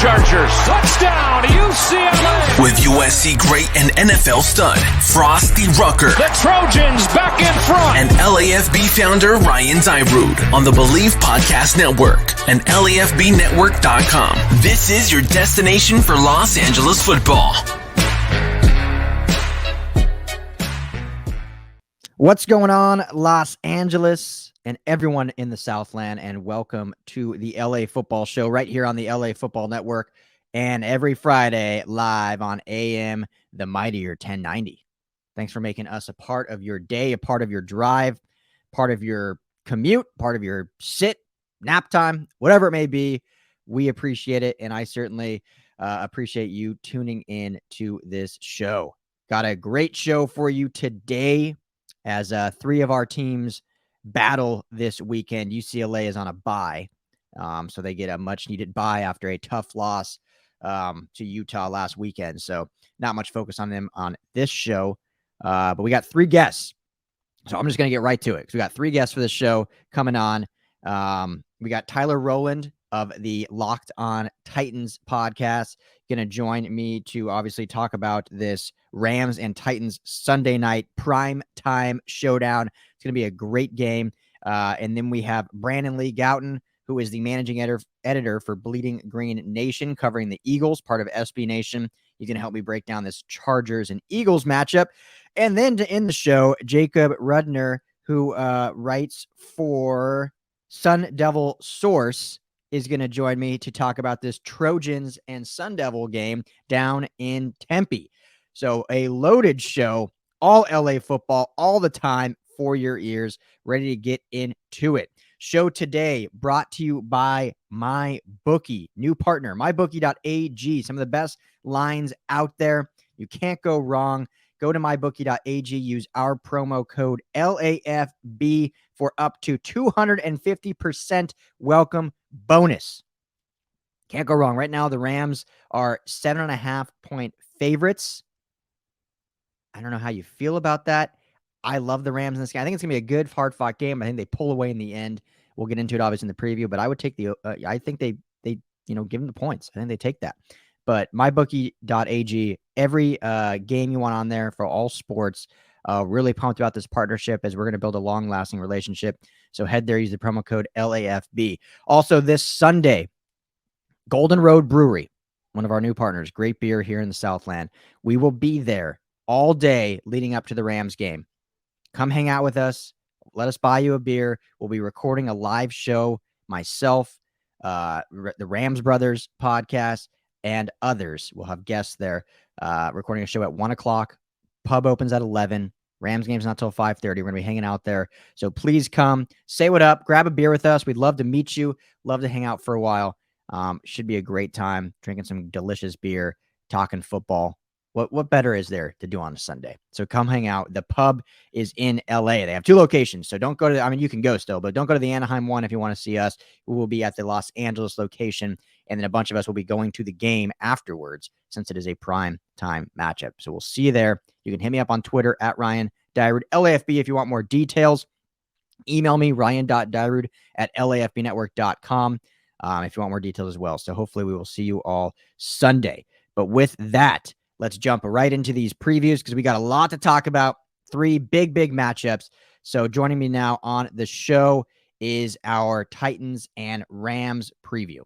Chargers. Touchdown, UCLA. With USC great and NFL stud, Frostee Rucker. The Trojans back in front. And LAFB founder Ryan Dyrud on the Believe Podcast Network and LAFBnetwork.com. This is your destination for Los Angeles football. What's going on, Los Angeles and everyone in the Southland, and welcome to the LA Football Show right here on the LA Football Network and every Friday live on AM the Mightier 1090. Thanks for making us a part of your day, a part of your drive, part of your commute, part of your sit, nap time, whatever it may be. We appreciate it, and I certainly appreciate you tuning in to this show. Got a great show for you today as three of our teams battle this weekend. UCLA is on a bye, so they get a much-needed bye after a tough loss to Utah last weekend. So not much focus on them on this show, but we got three guests. So I'm just going to get right to it because we got three guests for this show coming on. We got Tyler Rowland of the Locked On Titans podcast going to join me to obviously talk about this Rams and Titans Sunday night prime time showdown. It's going to be a great game. And then we have Lee Gowton, who is the managing editor for Bleeding Green Nation, covering the Eagles, part of SB Nation. He's going to help me break down this Chargers and Eagles matchup. And then to end the show, Jacob Rudner, who writes for Sun Devil Source, is going to join me to talk about this Trojans and Sun Devil game down in Tempe. So a loaded show, all LA football, all the time for your ears, ready to get into it. Show today brought to you by MyBookie, new partner, mybookie.ag. Some of the best lines out there. You can't go wrong. Go to mybookie.ag, use our promo code LAFB for up to 250% welcome bonus. Can't go wrong. Right now, the Rams are 7.5-point favorites. I don't know how you feel about that. I love the Rams in this game. I think it's going to be a good, hard-fought game. I think they pull away in the end. We'll get into it, obviously, in the preview, but I would take I think they give them the points. I think they take that. But mybookie.ag, every game you want on there for all sports. Really pumped about this partnership as we're going to build a long-lasting relationship. So head there, use the promo code LAFB. Also, this Sunday, Golden Road Brewery, one of our new partners, great beer here in the Southland. We will be there all day leading up to the Rams game. Come hang out with us. Let us buy you a beer. We'll be recording a live show, myself, the Rams Brothers podcast, and others. We'll have guests there recording a show at 1 o'clock. Pub opens at 11. Rams game's not till 5:30. We're going to be hanging out there. So please come, say what up, grab a beer with us. We'd love to meet you. Love to hang out for a while. Should be a great time drinking some delicious beer, talking football. What better is there to do on a Sunday? So come hang out. The pub is in LA. They have two locations. So don't go to, you can go still, but don't go to the Anaheim one if you want to see us. We will be at the Los Angeles location. And then a bunch of us will be going to the game afterwards since it is a prime time matchup. So we'll see you there. You can hit me up on Twitter at Ryan Dyrud, LAFB, if you want more details. Email me, ryan.dyrud@lafbnetwork.com if you want more details as well. So hopefully we will see you all Sunday. But with that, let's jump right into these previews because we got a lot to talk about. Three big matchups. So joining me now on the show is our Titans and Rams preview.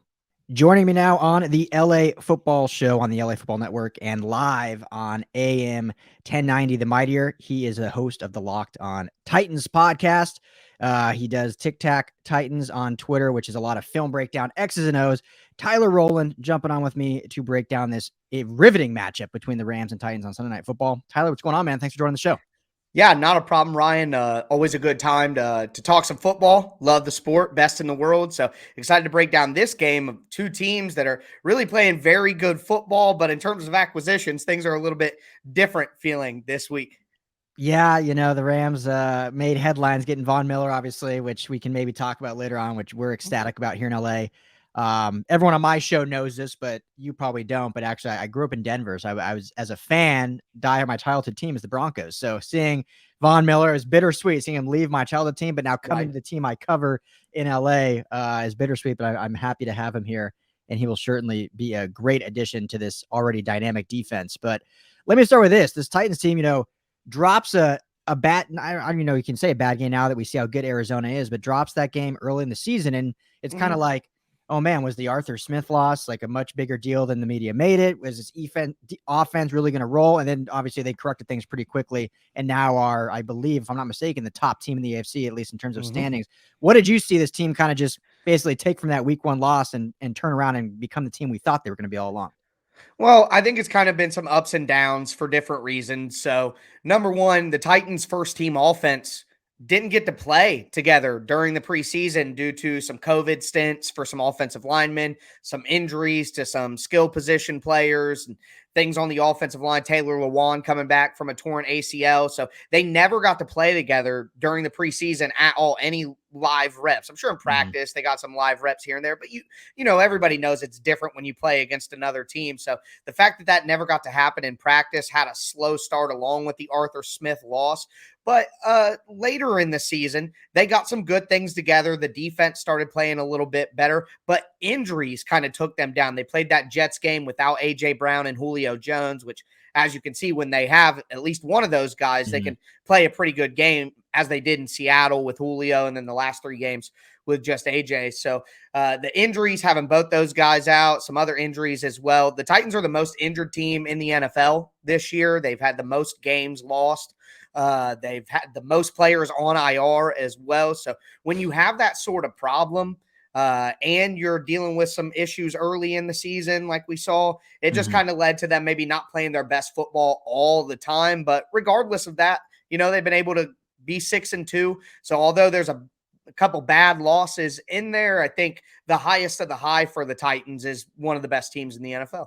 Joining me now on the LA Football Show on the LA Football Network and live on AM 1090 The Mightier. He is a host of the Locked On Titans podcast. He does Tic Tac Titans on Twitter, which is a lot of film breakdown, X's and O's. Tyler Rowland jumping on with me to break down this riveting matchup between the Rams and Titans on Sunday Night Football. Tyler, what's going on, man? Thanks for joining the show. Yeah, not a problem, Ryan. Always a good time to talk some football. Love the sport, best in the world. So excited to break down this game of two teams that are really playing very good football. But in terms of acquisitions, things are a little bit different feeling this week. Yeah, the Rams made headlines getting Von Miller, obviously, which we can maybe talk about later on, which we're ecstatic about here in LA. Everyone on my show knows this, but you probably don't. But actually, I grew up in Denver, so I was, as a fan, my childhood team is the Broncos. So seeing Von Miller is bittersweet, seeing him leave my childhood team, but now coming to the team I cover in LA is bittersweet. But I'm happy to have him here and he will certainly be a great addition to this already dynamic defense. But let me start with this. This Titans team, drops a bad, you can say a bad game now that we see how good Arizona is, but drops that game early in the season. And it's kind of like, oh man, was the Arthur Smith loss like a much bigger deal than the media made it? Was this offense really going to roll? And then obviously they corrected things pretty quickly and now are, I believe, if I'm not mistaken, the top team in the AFC, at least in terms of standings. What did you see this team kind of just basically take from that week 1 loss and turn around and become the team we thought they were going to be all along? Well, I think it's kind of been some ups and downs for different reasons. So, number one, the Titans' first team offense didn't get to play together during the preseason due to some COVID stints for some offensive linemen, some injuries to some skill position players, and things on the offensive line. Taylor Lewan coming back from a torn ACL. So they never got to play together during the preseason at all, any live reps. I'm sure in practice they got some live reps here and there, but everybody knows it's different when you play against another team. So the fact that never got to happen in practice had a slow start along with the Arthur Smith loss. But later in the season, they got some good things together. The defense started playing a little bit better, but injuries kind of took them down. They played that Jets game without A.J. Brown and Julio Jones, which, as you can see, when they have at least one of those guys, they can play a pretty good game, as they did in Seattle with Julio and then the last 3 games with just A.J. So the injuries, having both those guys out, some other injuries as well. The Titans are the most injured team in the NFL this year. They've had the most games lost. They've had the most players on IR as well. So when you have that sort of problem and you're dealing with some issues early in the season, like we saw, it just kind of led to them maybe not playing their best football all the time. But regardless of that, they've been able to be 6-2. So although there's a couple bad losses in there, I think the highest of the high for the Titans is one of the best teams in the NFL.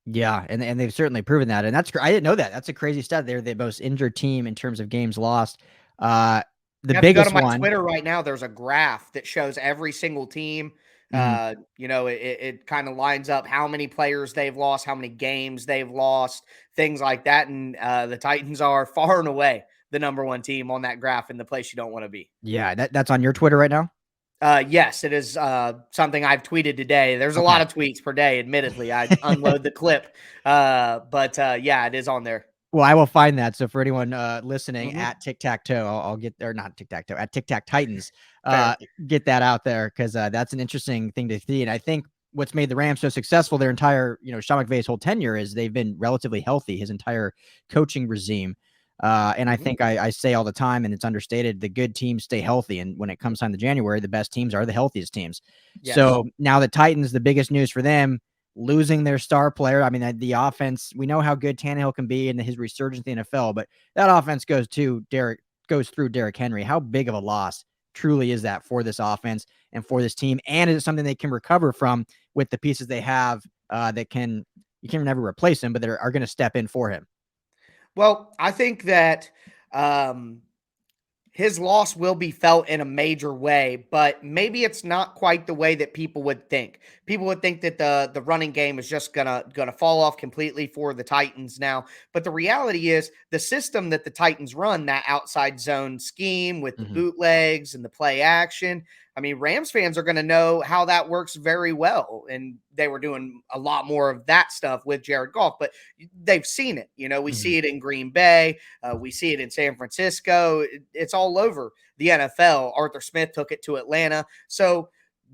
Yeah, and they've certainly proven that, and I didn't know that. That's a crazy stat. They're the most injured team in terms of games lost. The biggest go to my one. Twitter right now. There's a graph that shows every single team. It kind of lines up how many players they've lost, how many games they've lost, things like that. And the Titans are far and away the number 1 team on that graph in the place you don't want to be. Yeah, that's on your Twitter right now? Yes, it is something I've tweeted today. There's a lot of tweets per day, admittedly. I unload the clip. But it is on there. Well, I will find that. So for anyone listening at Tic-Tac-Toe, I'll get there, not Tic-Tac-Toe, at Tic-Tac Titans, get that out there because that's an interesting thing to see. And I think what's made the Rams so successful their entire, Sean McVay's whole tenure is they've been relatively healthy, his entire coaching regime. And I think I say all the time, and it's understated, the good teams stay healthy. And when it comes time to January, the best teams are the healthiest teams. Yes. So now the Titans, the biggest news for them, losing their star player. I mean, the offense, we know how good Tannehill can be and his resurgence in the NFL, but that offense goes through Derrick Henry. How big of a loss truly is that for this offense and for this team? And is it something they can recover from with the pieces they have you can never replace him, but they are going to step in for him? Well, I think that his loss will be felt in a major way, but maybe it's not quite the way that people would think. People would think that the running game is just gonna fall off completely for the Titans now. But the reality is the system that the Titans run, that outside zone scheme with the bootlegs and the play action, I mean, Rams fans are going to know how that works very well. And they were doing a lot more of that stuff with Jared Goff, but they've seen it. We see it in Green Bay. We see it in San Francisco. It's all over the NFL. Arthur Smith took it to Atlanta. So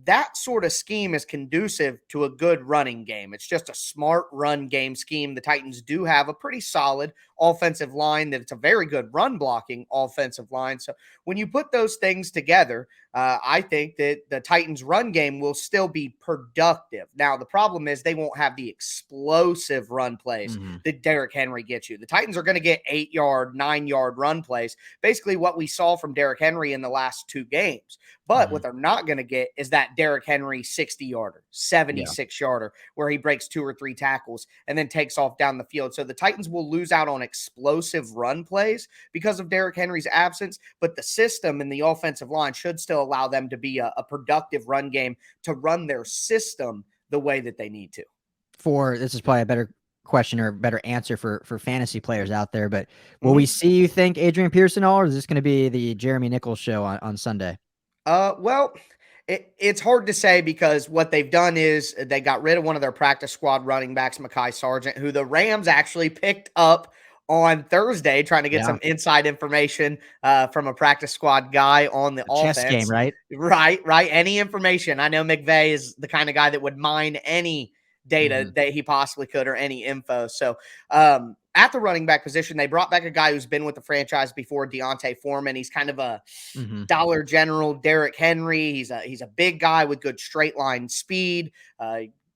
that sort of scheme is conducive to a good running game. It's just a smart run game scheme. The Titans do have a pretty solid offensive line, that it's a very good run blocking offensive line. So when you put those things together, I think that the Titans run game will still be productive. Now, the problem is they won't have the explosive run plays that Derrick Henry gets you. The Titans are going to get 8-yard, 9-yard run plays, basically what we saw from Derrick Henry in the last 2 games. But what they're not going to get is that Derrick Henry 60-yarder, 76-yarder, where he breaks 2 or 3 tackles and then takes off down the field. So the Titans will lose out on explosive run plays because of Derrick Henry's absence, but the system and the offensive line should still allow them to be a productive run game to run their system the way that they need to. This is probably a better question or better answer for fantasy players out there, but will we see, you think, Adrian Pearson all, or is this going to be the Jeremy Nichols show on Sunday? Well, it's hard to say because what they've done is they got rid of one of their practice squad running backs, Mekhi Sargent, who the Rams actually picked up on Thursday, trying to get some inside information from a practice squad guy on the Chess game, offense. right? Right. Any information. I know McVay is the kind of guy that would mine any data that he possibly could or any info. So at the running back position, they brought back a guy who's been with the franchise before, Deontay Foreman. He's kind of a Dollar General Derrick Henry. He's a big guy with good straight line speed.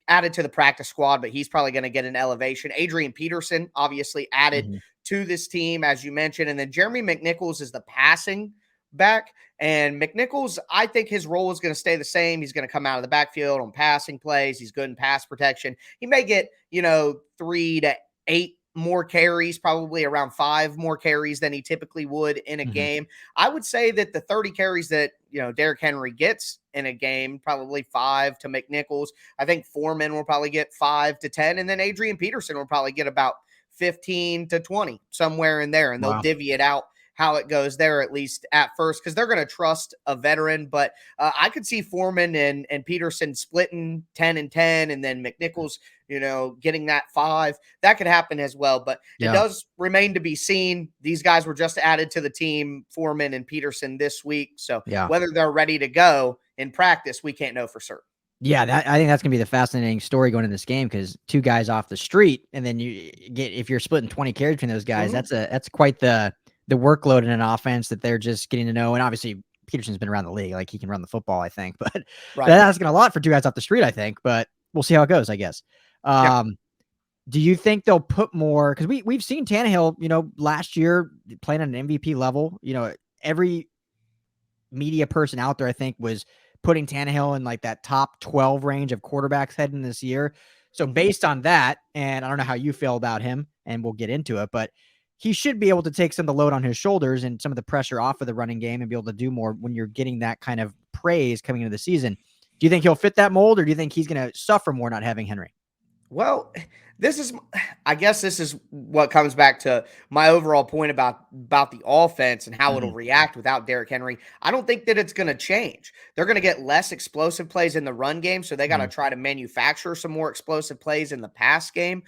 Added to the practice squad, but he's probably going to get an elevation. Adrian Peterson, obviously added to this team, as you mentioned. And then Jeremy McNichols is the passing back. And McNichols, I think his role is going to stay the same. He's going to come out of the backfield on passing plays. He's good in pass protection. He may get, 3 to 8 more carries, probably around 5 more carries than he typically would in a game. I would say that the 30 carries that, Derrick Henry gets in a game, probably 5 to McNichols. I think Foreman will probably get 5 to 10. And then Adrian Peterson will probably get about 15 to 20, somewhere in there. And they'll divvy it out how it goes there, at least at first, because they're going to trust a veteran. But I could see Foreman and Peterson splitting 10 and 10, and then McNichols, getting that 5. That could happen as well. But it does remain to be seen. These guys were just added to the team, Foreman and Peterson, this week. So whether they're ready to go in practice, we can't know for certain. Yeah, I think that's going to be the fascinating story going in this game, because 2 guys off the street, and then if you're splitting 20 carries between those guys, that's quite the workload in an offense that they're just getting to know. And obviously Peterson's been around the league. Like, he can run the football, I think, but that's asking a lot for 2 guys off the street, I think, but we'll see how it goes, I guess. Do you think they'll put more? Cause we've seen Tannehill, last year playing at an MVP level, every media person out there, I think, was putting Tannehill in like that top 12 range of quarterbacks heading this year. So based on that, and I don't know how you feel about him, and we'll get into it, but he should be able to take some of the load on his shoulders and some of the pressure off of the running game and be able to do more when you're getting that kind of praise coming into the season. Do you think he'll fit that mold, or do you think he's going to suffer more not having Henry? Well, I guess this is what comes back to my overall point about the offense and how it'll react without Derrick Henry. I don't think that it's going to change. They're going to get less explosive plays in the run game, so they got to try to manufacture some more explosive plays in the pass game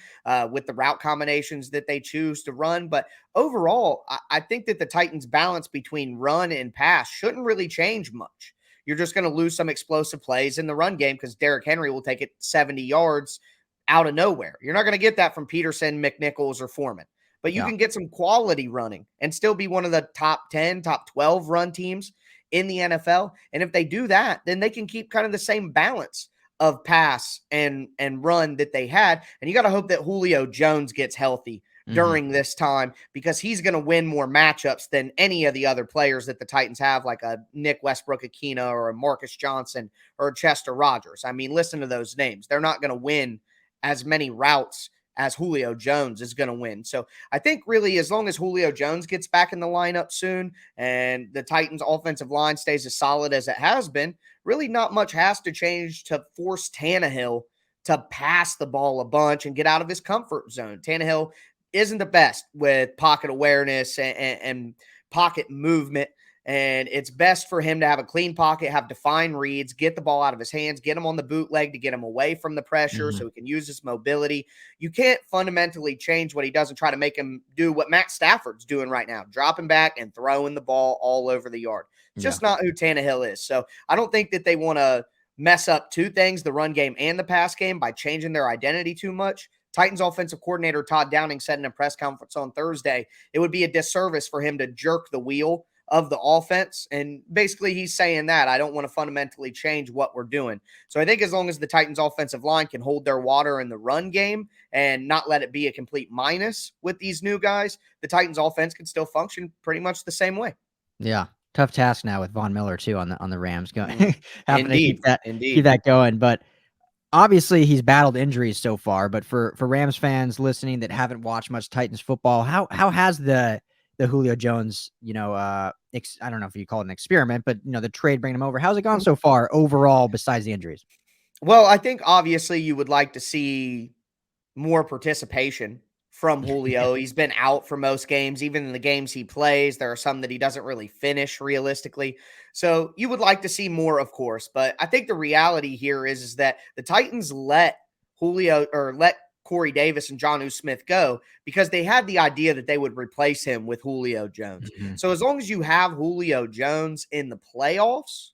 with the route combinations that they choose to run. But overall, I think that the Titans' balance between run and pass shouldn't really change much. You're just going to lose some explosive plays in the run game because Derrick Henry will take it 70 yards out of nowhere. You're not going to get that from Peterson, McNichols, or Foreman, but you can get some quality running and still be one of the top 10, top 12 run teams in the NFL. And if they do that, then they can keep kind of the same balance of pass and run that they had. And you got to hope that Julio Jones gets healthy during this time, because he's going to win more matchups than any of the other players that the Titans have, like a Nick Westbrook-Akina or a Marcus Johnson or a Chester Rogers. I mean, listen to those names. They're not going to win as many routes as Julio Jones is going to win. So I think really, as long as Julio Jones gets back in the lineup soon and the Titans offensive line stays as solid as it has been, really not much has to change to force Tannehill to pass the ball a bunch and get out of his comfort zone. Tannehill isn't the best with pocket awareness and pocket movement. And it's best for him to have a clean pocket, have defined reads, get the ball out of his hands, get him on the bootleg to get him away from the pressure so he can use his mobility. You can't fundamentally change what he does and try to make him do what Matt Stafford's doing right now, dropping back and throwing the ball all over the yard. It's just not who Tannehill is. So I don't think that they want to mess up 2 things, the run game and the pass game, by changing their identity too much. Titans offensive coordinator Todd Downing said in a press conference on Thursday, it would be a disservice for him to jerk the wheel of the offense. And basically he's saying that I don't want to fundamentally change what we're doing. So I think as long as the Titans offensive line can hold their water in the run game and not let it be a complete minus with these new guys, the Titans offense can still function pretty much the same way. Yeah. Tough task now with Von Miller too on the Rams going having Indeed. to keep that going. But obviously he's battled injuries so far, but for Rams fans listening that haven't watched much Titans football, how has the Julio Jones, I don't know if you call it an experiment, but the trade bringing him over, how's it gone so far overall besides the injuries? Well, I think obviously you would like to see more participation from Julio. He's been out for most games. Even in the games he plays, there are some that he doesn't really finish realistically. So you would like to see more, of course. But I think the reality here is that the Titans let Corey Davis and Jonnu Smith go because they had the idea that they would replace him with Julio Jones. Mhm. So as long as you have Julio Jones in the playoffs,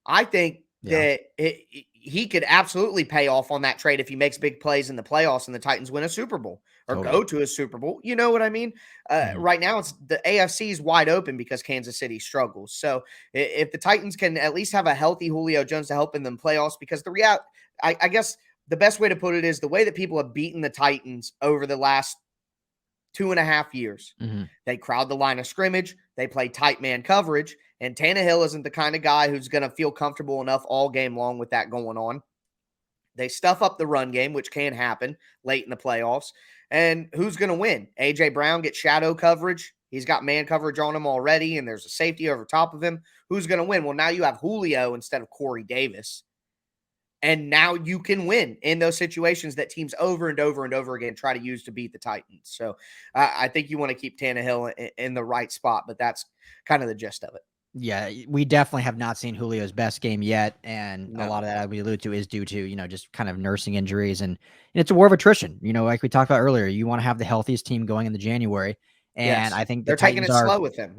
I think that he could absolutely pay off on that trade if he makes big plays in the playoffs and the Titans win a Super Bowl or go to a Super Bowl. You know what I mean? Right now, it's the AFC is wide open because Kansas City struggles. So if the Titans can at least have a healthy Julio Jones to help in them playoffs, because I guess the best way to put it is the way that people have beaten the Titans over the last 2.5 years. They crowd the line of scrimmage. They play tight man coverage. And Tannehill isn't the kind of guy who's going to feel comfortable enough all game long with that going on. They stuff up the run game, which can happen late in the playoffs. And who's going to win? A.J. Brown gets shadow coverage. He's got man coverage on him already, and there's a safety over top of him. Who's going to win? Well, now you have Julio instead of Corey Davis. And now you can win in those situations that teams over and over and over again try to use to beat the Titans. So I think you want to keep Tannehill in the right spot, but that's kind of the gist of it. Yeah, we definitely have not seen Julio's best game yet, and a lot of that we allude to is due to, just kind of nursing injuries, and it's a war of attrition. Like we talked about earlier, you want to have the healthiest team going in the January, and I think they're taking it slow with him,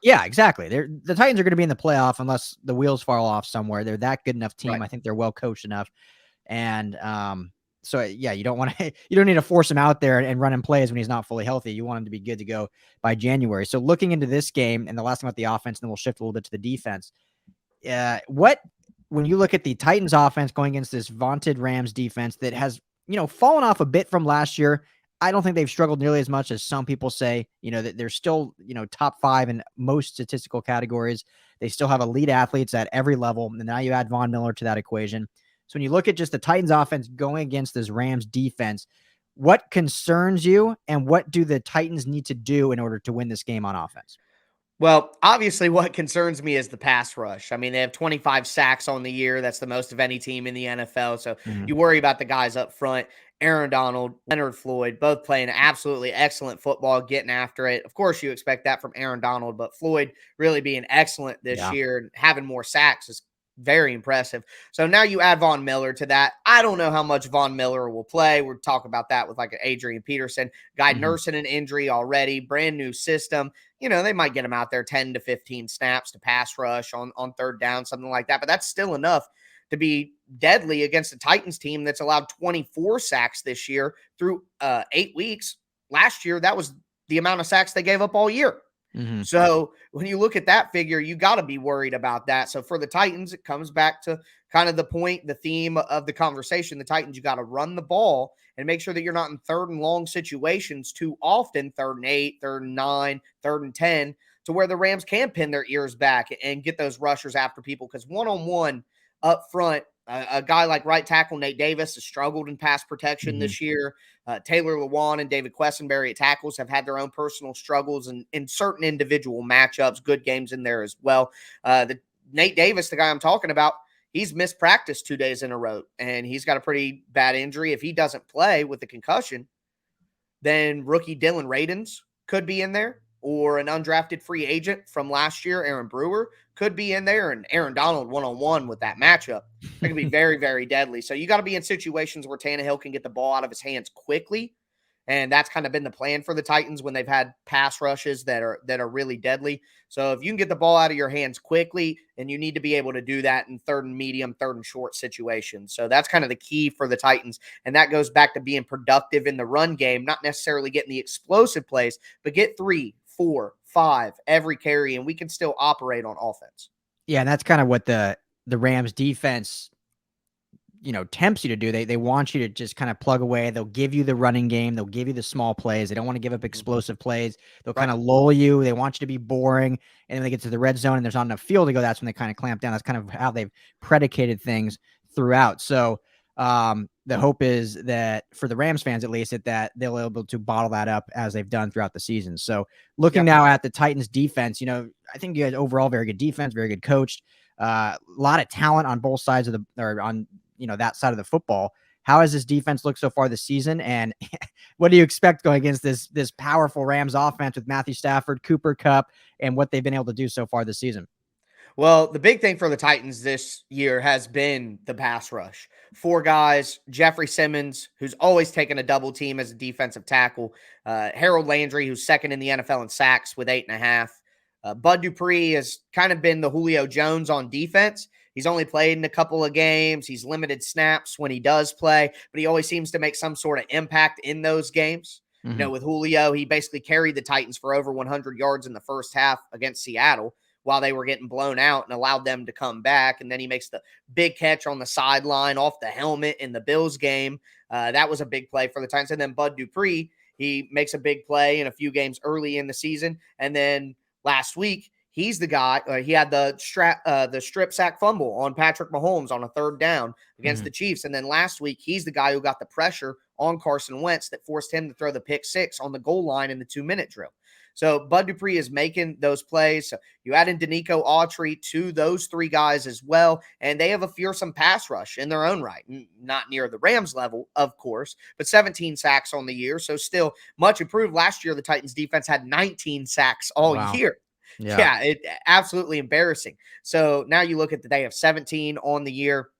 Yeah, exactly. The Titans are going to be in the playoff unless the wheels fall off somewhere. They're that good enough team. Right. I think they're well coached enough, and so yeah, you don't need to force him out there and run him plays when he's not fully healthy. You want him to be good to go by January. So looking into this game, and the last thing about the offense, and then we'll shift a little bit to the defense. When you look at the Titans offense going against this vaunted Rams defense that has, fallen off a bit from last year, I don't think they've struggled nearly as much as some people say. That they're still, top 5 in most statistical categories. They still have elite athletes at every level. And now you add Von Miller to that equation. So when you look at just the Titans offense going against this Rams defense, what concerns you, and what do the Titans need to do in order to win this game on offense? Well, obviously what concerns me is the pass rush. I mean, they have 25 sacks on the year. That's the most of any team in the NFL. So you worry about the guys up front. Aaron Donald, Leonard Floyd, both playing absolutely excellent football, getting after it. Of course, you expect that from Aaron Donald, but Floyd really being excellent this year and having more sacks is very impressive. So now you add Von Miller to that. I don't know how much Von Miller will play. We'll talk about that with like Adrian Peterson. Guy nursing an injury already, brand new system. They might get him out there 10 to 15 snaps to pass rush on third down, something like that. But that's still enough to be deadly against a Titans team that's allowed 24 sacks this year through 8 weeks. Last year, that was the amount of sacks they gave up all year. So when you look at that figure, you got to be worried about that. So for the Titans, it comes back to kind of the theme of the conversation. The Titans, you got to run the ball and make sure that you're not in third and long situations too often, 3rd and 8, 3rd and 9, 3rd and 10, to where the Rams can pin their ears back and get those rushers after people. Because one-on-one up front, a guy like right tackle Nate Davis has struggled in pass protection this year. Taylor Lewan and David Quessenberry at tackles have had their own personal struggles in certain individual matchups, good games in there as well. Nate Davis, the guy I'm talking about, he's missed practice 2 days in a row, and he's got a pretty bad injury. If he doesn't play with the concussion, then rookie Dylan Radins could be in there, or an undrafted free agent from last year, Aaron Brewer, could be in there, and Aaron Donald one-on-one with that matchup. It can be very, very deadly. So you got to be in situations where Tannehill can get the ball out of his hands quickly, and that's kind of been the plan for the Titans when they've had pass rushes that are really deadly. So if you can get the ball out of your hands quickly, and you need to be able to do that in 3rd and medium, 3rd and short situations. So that's kind of the key for the Titans, and that goes back to being productive in the run game, not necessarily getting the explosive plays, but get 3, 4, 5 every carry, and we can still operate on offense. Yeah, and that's kind of what the Rams defense, tempts you to do. They want you to just kind of plug away. They'll give you the running game. They'll give you the small plays. They don't want to give up explosive plays. They'll kind of lull you. They want you to be boring. And then they get to the red zone and there's not enough field to go. That's when they kind of clamp down. That's kind of how they've predicated things throughout. So the hope is that for the Rams fans, at least, that they'll be able to bottle that up as they've done throughout the season. So looking now at the Titans defense, I think you guys overall very good defense, very good coached, a lot of talent on both sides of that side of the football. How has this defense looked so far this season? And what do you expect going against this powerful Rams offense with Matthew Stafford, Cooper Kupp, and what they've been able to do so far this season? Well, the big thing for the Titans this year has been the pass rush. 4 guys: Jeffrey Simmons, who's always taken a double team as a defensive tackle; Harold Landry, who's second in the NFL in sacks with 8.5. Bud Dupree has kind of been the Julio Jones on defense. He's only played in a couple of games. He's limited snaps when he does play, but he always seems to make some sort of impact in those games. You know, with Julio, he basically carried the Titans for over 100 yards in the first half against Seattle while they were getting blown out, and allowed them to come back. And then he makes the big catch on the sideline off the helmet in the Bills game. That was a big play for the Titans. And then Bud Dupree, he makes a big play in a few games early in the season. And then last week, he's the guy. He had the strip sack fumble on Patrick Mahomes on a 3rd down against the Chiefs. And then last week, he's the guy who got the pressure on Carson Wentz that forced him to throw the pick 6 on the goal line in the 2-minute drill. So Bud Dupree is making those plays. So you add in Danico Autry to those 3 guys as well, and they have a fearsome pass rush in their own right. Not near the Rams level, of course, but 17 sacks on the year, so still much improved. Last year, the Titans defense had 19 sacks all year. Yeah, it absolutely embarrassing. So now you look at they have 17 on the year.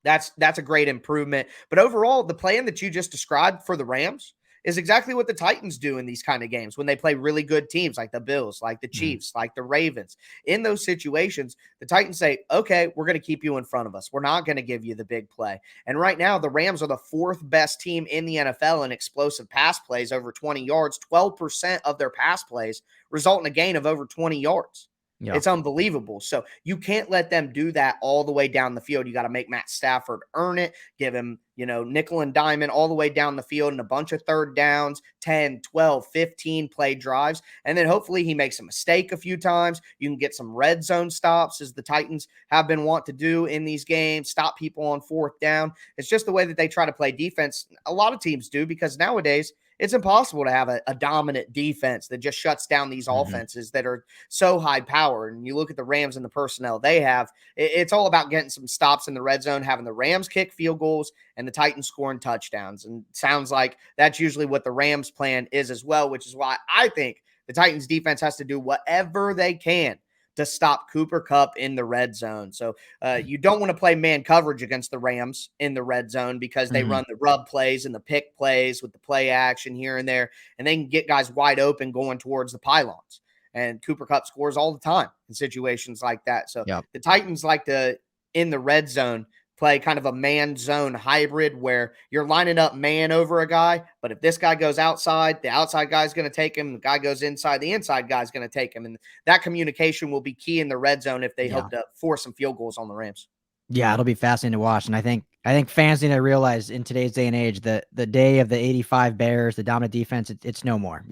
That's a great improvement. But overall, the plan that you just described for the Rams is exactly what the Titans do in these kind of games when they play really good teams like the Bills, like the Chiefs, like the Ravens. In those situations, the Titans say, okay, we're going to keep you in front of us. We're not going to give you the big play. And right now, the Rams are the 4th best team in the NFL in explosive pass plays over 20 yards. 12% of their pass plays result in a gain of over 20 yards. Yeah. It's unbelievable. So you can't let them do that all the way down the field. You got to make Matt Stafford earn it, give him, nickel and diamond all the way down the field and a bunch of 3rd downs, 10, 12, 15 play drives. And then hopefully he makes a mistake a few times. You can get some red zone stops, as the Titans have been wont to do in these games, stop people on 4th down. It's just the way that they try to play defense. A lot of teams do, because nowadays it's impossible to have a dominant defense that just shuts down these offenses that are so high powered. And you look at the Rams and the personnel they have, it's all about getting some stops in the red zone, having the Rams kick field goals and the Titans scoring touchdowns. And it sounds like that's usually what the Rams plan is as well, which is why I think the Titans defense has to do whatever they can to stop Cooper Kupp in the red zone. So you don't want to play man coverage against the Rams in the red zone, because they run the rub plays and the pick plays with the play action here and there, and they can get guys wide open going towards the pylons. And Cooper Kupp scores all the time in situations like that. So the Titans like to, in the red zone, play kind of a man zone hybrid where you're lining up man over a guy, but if this guy goes outside, the outside guy's going to take him. The guy goes inside, the inside guy's going to take him. And that communication will be key in the red zone if they hope to force some field goals on the Rams. Yeah, it'll be fascinating to watch. And I think fans need to realize in today's day and age that the day of the 85 Bears, the dominant defense, it's no more.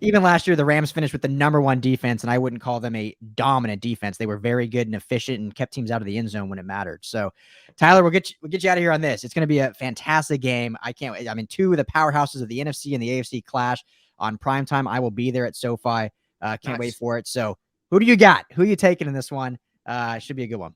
Even last year, the Rams finished with the #1 defense, and I wouldn't call them a dominant defense. They were very good and efficient and kept teams out of the end zone when it mattered. So, Tyler, we'll get you out of here on this. It's going to be a fantastic game. I can't wait. I mean, 2 of the powerhouses of the NFC and the AFC clash on primetime. I will be there at SoFi. Can't wait for it. So, who do you got? Who are you taking in this one? Should be a good one.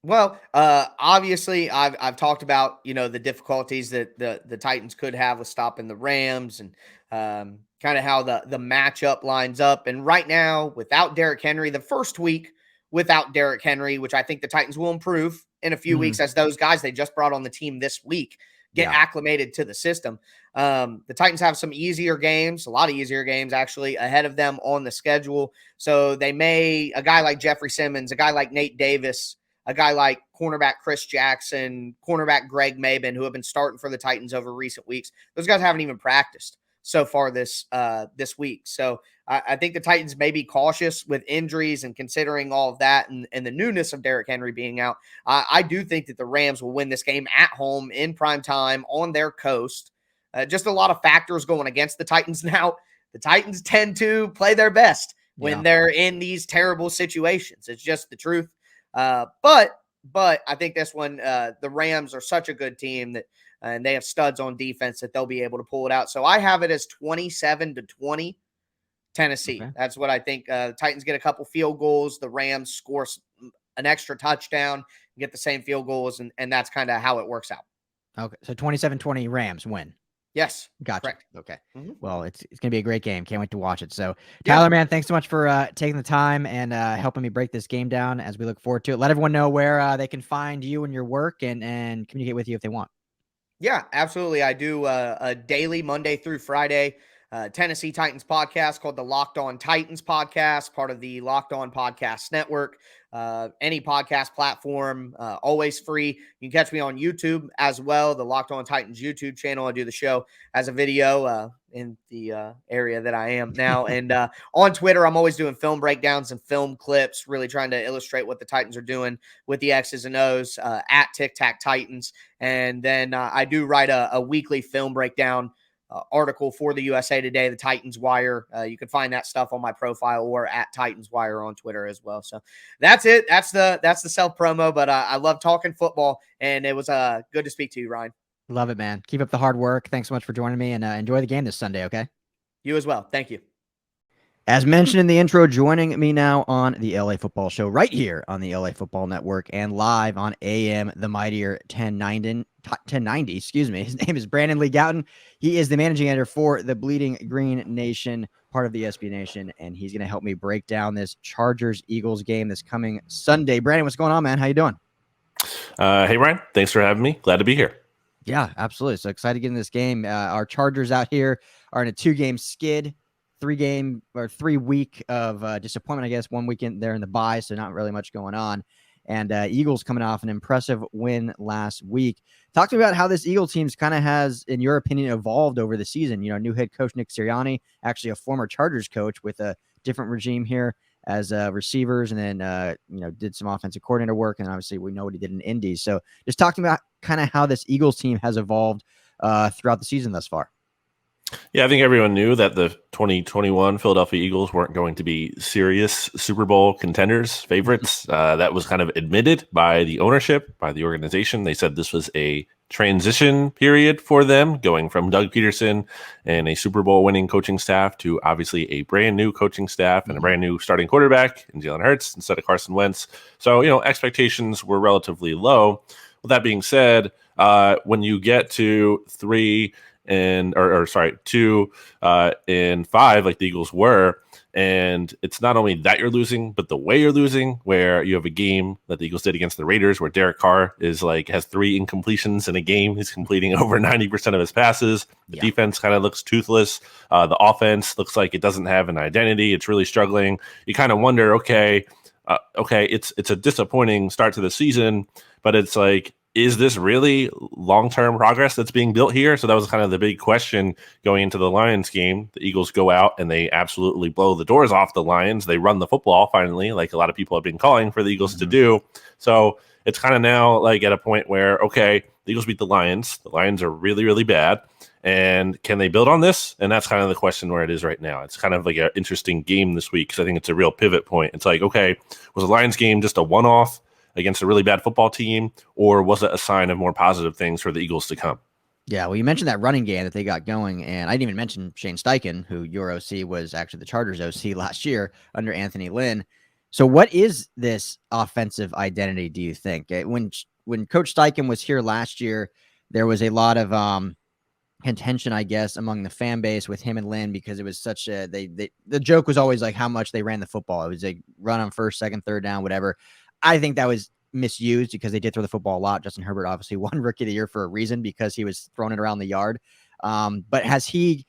Well, obviously, I've talked about, the difficulties that the Titans could have with stopping the Rams, and kind of how the matchup lines up. And right now, without Derrick Henry, the first week without Derrick Henry, which I think the Titans will improve in a few weeks as those guys they just brought on the team this week get acclimated to the system. The Titans have some easier games, a lot of easier games actually ahead of them on the schedule. So they may, a guy like Jeffrey Simmons, a guy like Nate Davis, a guy like cornerback Chris Jackson, cornerback Greg Maben, who have been starting for the Titans over recent weeks. Those guys haven't even practiced so far this week. So I think the Titans may be cautious with injuries, and considering all of that and the newness of Derrick Henry being out, I do think that the Rams will win this game at home in prime time on their coast. Just a lot of factors going against the Titans now. The Titans tend to play their best when they're in these terrible situations. It's just the truth. But I think this one, the Rams are such a good team that, and they have studs on defense that they'll be able to pull it out. So I have it as 27-20 Tennessee. Okay. That's what I think. The Titans get a couple field goals. The Rams score an extra touchdown, get the same field goals. And that's kind of how it works out. Okay. So 27-20 Rams win. Yes. Gotcha. Correct. Okay. Mm-hmm. Well, it's going to be a great game. Can't wait to watch it. So, Yeah. Tyler, man, thanks so much for taking the time and helping me break this game down as we look forward to it. Let everyone know where they can find you and your work and communicate with you if they want. Yeah, absolutely. I do a daily Monday through Friday Tennessee Titans podcast called the Locked On Titans podcast, part of the Locked On Podcast Network. Any podcast platform, always free. You can catch me on YouTube as well, the Locked On Titans YouTube channel. I do the show as a video in the area that I am now. And on Twitter, I'm always doing film breakdowns and film clips, really trying to illustrate what the Titans are doing with the X's and O's at Tic Tac Titans. And then I do write a weekly film breakdown article for the USA Today, the Titans Wire. You can find that stuff on my profile or at Titans Wire on Twitter as well. So that's it. That's the self promo. But I love talking football, and it was good to speak to you, Ryan. Love it, man. Keep up the hard work. Thanks so much for joining me, and enjoy the game this Sunday. Okay. You as well. Thank you. As mentioned in the intro, joining me now on the LA Football Show right here on the LA Football Network and live on AM the Mightier 1090, excuse me. His name is Brandon Lee Gowton. He is the managing editor for the Bleeding Green Nation, part of the SB Nation, and he's going to help me break down this Chargers-Eagles game this coming Sunday. Brandon, what's going on, man? How you doing? Hey, Ryan. Thanks for having me. Glad to be here. Yeah, absolutely. So excited to get in this game. Our Chargers out here are in a 2-game skid. 3 week of disappointment, I guess. 1 weekend there in the bye, so not really much going on. And Eagles coming off an impressive win last week. Talk to me about how this Eagle team's kind of has, in your opinion, evolved over the season. You know, new head coach Nick Sirianni, actually a former Chargers coach with a different regime here as receivers, and then did some offensive coordinator work, and obviously we know what he did in Indy. So just talk to me about kind of how this Eagles team has evolved throughout the season thus far. Yeah, I think everyone knew that the 2021 Philadelphia Eagles weren't going to be serious Super Bowl contenders, favorites. That was kind of admitted by the ownership, by the organization. They said this was a transition period for them, going from Doug Peterson and a Super Bowl winning coaching staff to obviously a brand new coaching staff and a brand new starting quarterback in Jalen Hurts instead of Carson Wentz. So, expectations were relatively low. With that being said, when you get to 2 and 5, like the Eagles were, and it's not only that you're losing, but the way you're losing, where you have a game that the Eagles did against the Raiders, where Derek Carr has 3 incompletions in a game. He's completing over 90% of his passes. The defense kind of looks toothless. The offense looks like it doesn't have an identity. It's really struggling. You kind of wonder, okay, it's a disappointing start to the season, but it's like, is this really long-term progress that's being built here? So that was kind of the big question going into the Lions game. The Eagles go out and they absolutely blow the doors off the Lions. They run the football finally, like a lot of people have been calling for the Eagles to do. So it's kind of now like at a point where, okay, the Eagles beat the Lions. The Lions are really, really bad. And can they build on this? And that's kind of the question where it is right now. It's kind of like an interesting game this week because I think it's a real pivot point. It's like, okay, was the Lions game just a one-off against a really bad football team, or was it a sign of more positive things for the Eagles to come? Yeah, well, you mentioned that running game that they got going, and I didn't even mention Shane Steichen, who your OC was actually the Chargers OC last year under Anthony Lynn. So what is this offensive identity, do you think? When Coach Steichen was here last year, there was a lot of contention, I guess, among the fan base with him and Lynn because it was such a the joke was always like how much they ran the football. It was like run on first, second, third down, whatever. I think that was misused because they did throw the football a lot. Justin Herbert obviously won Rookie of the Year for a reason because he was throwing it around the yard. But has he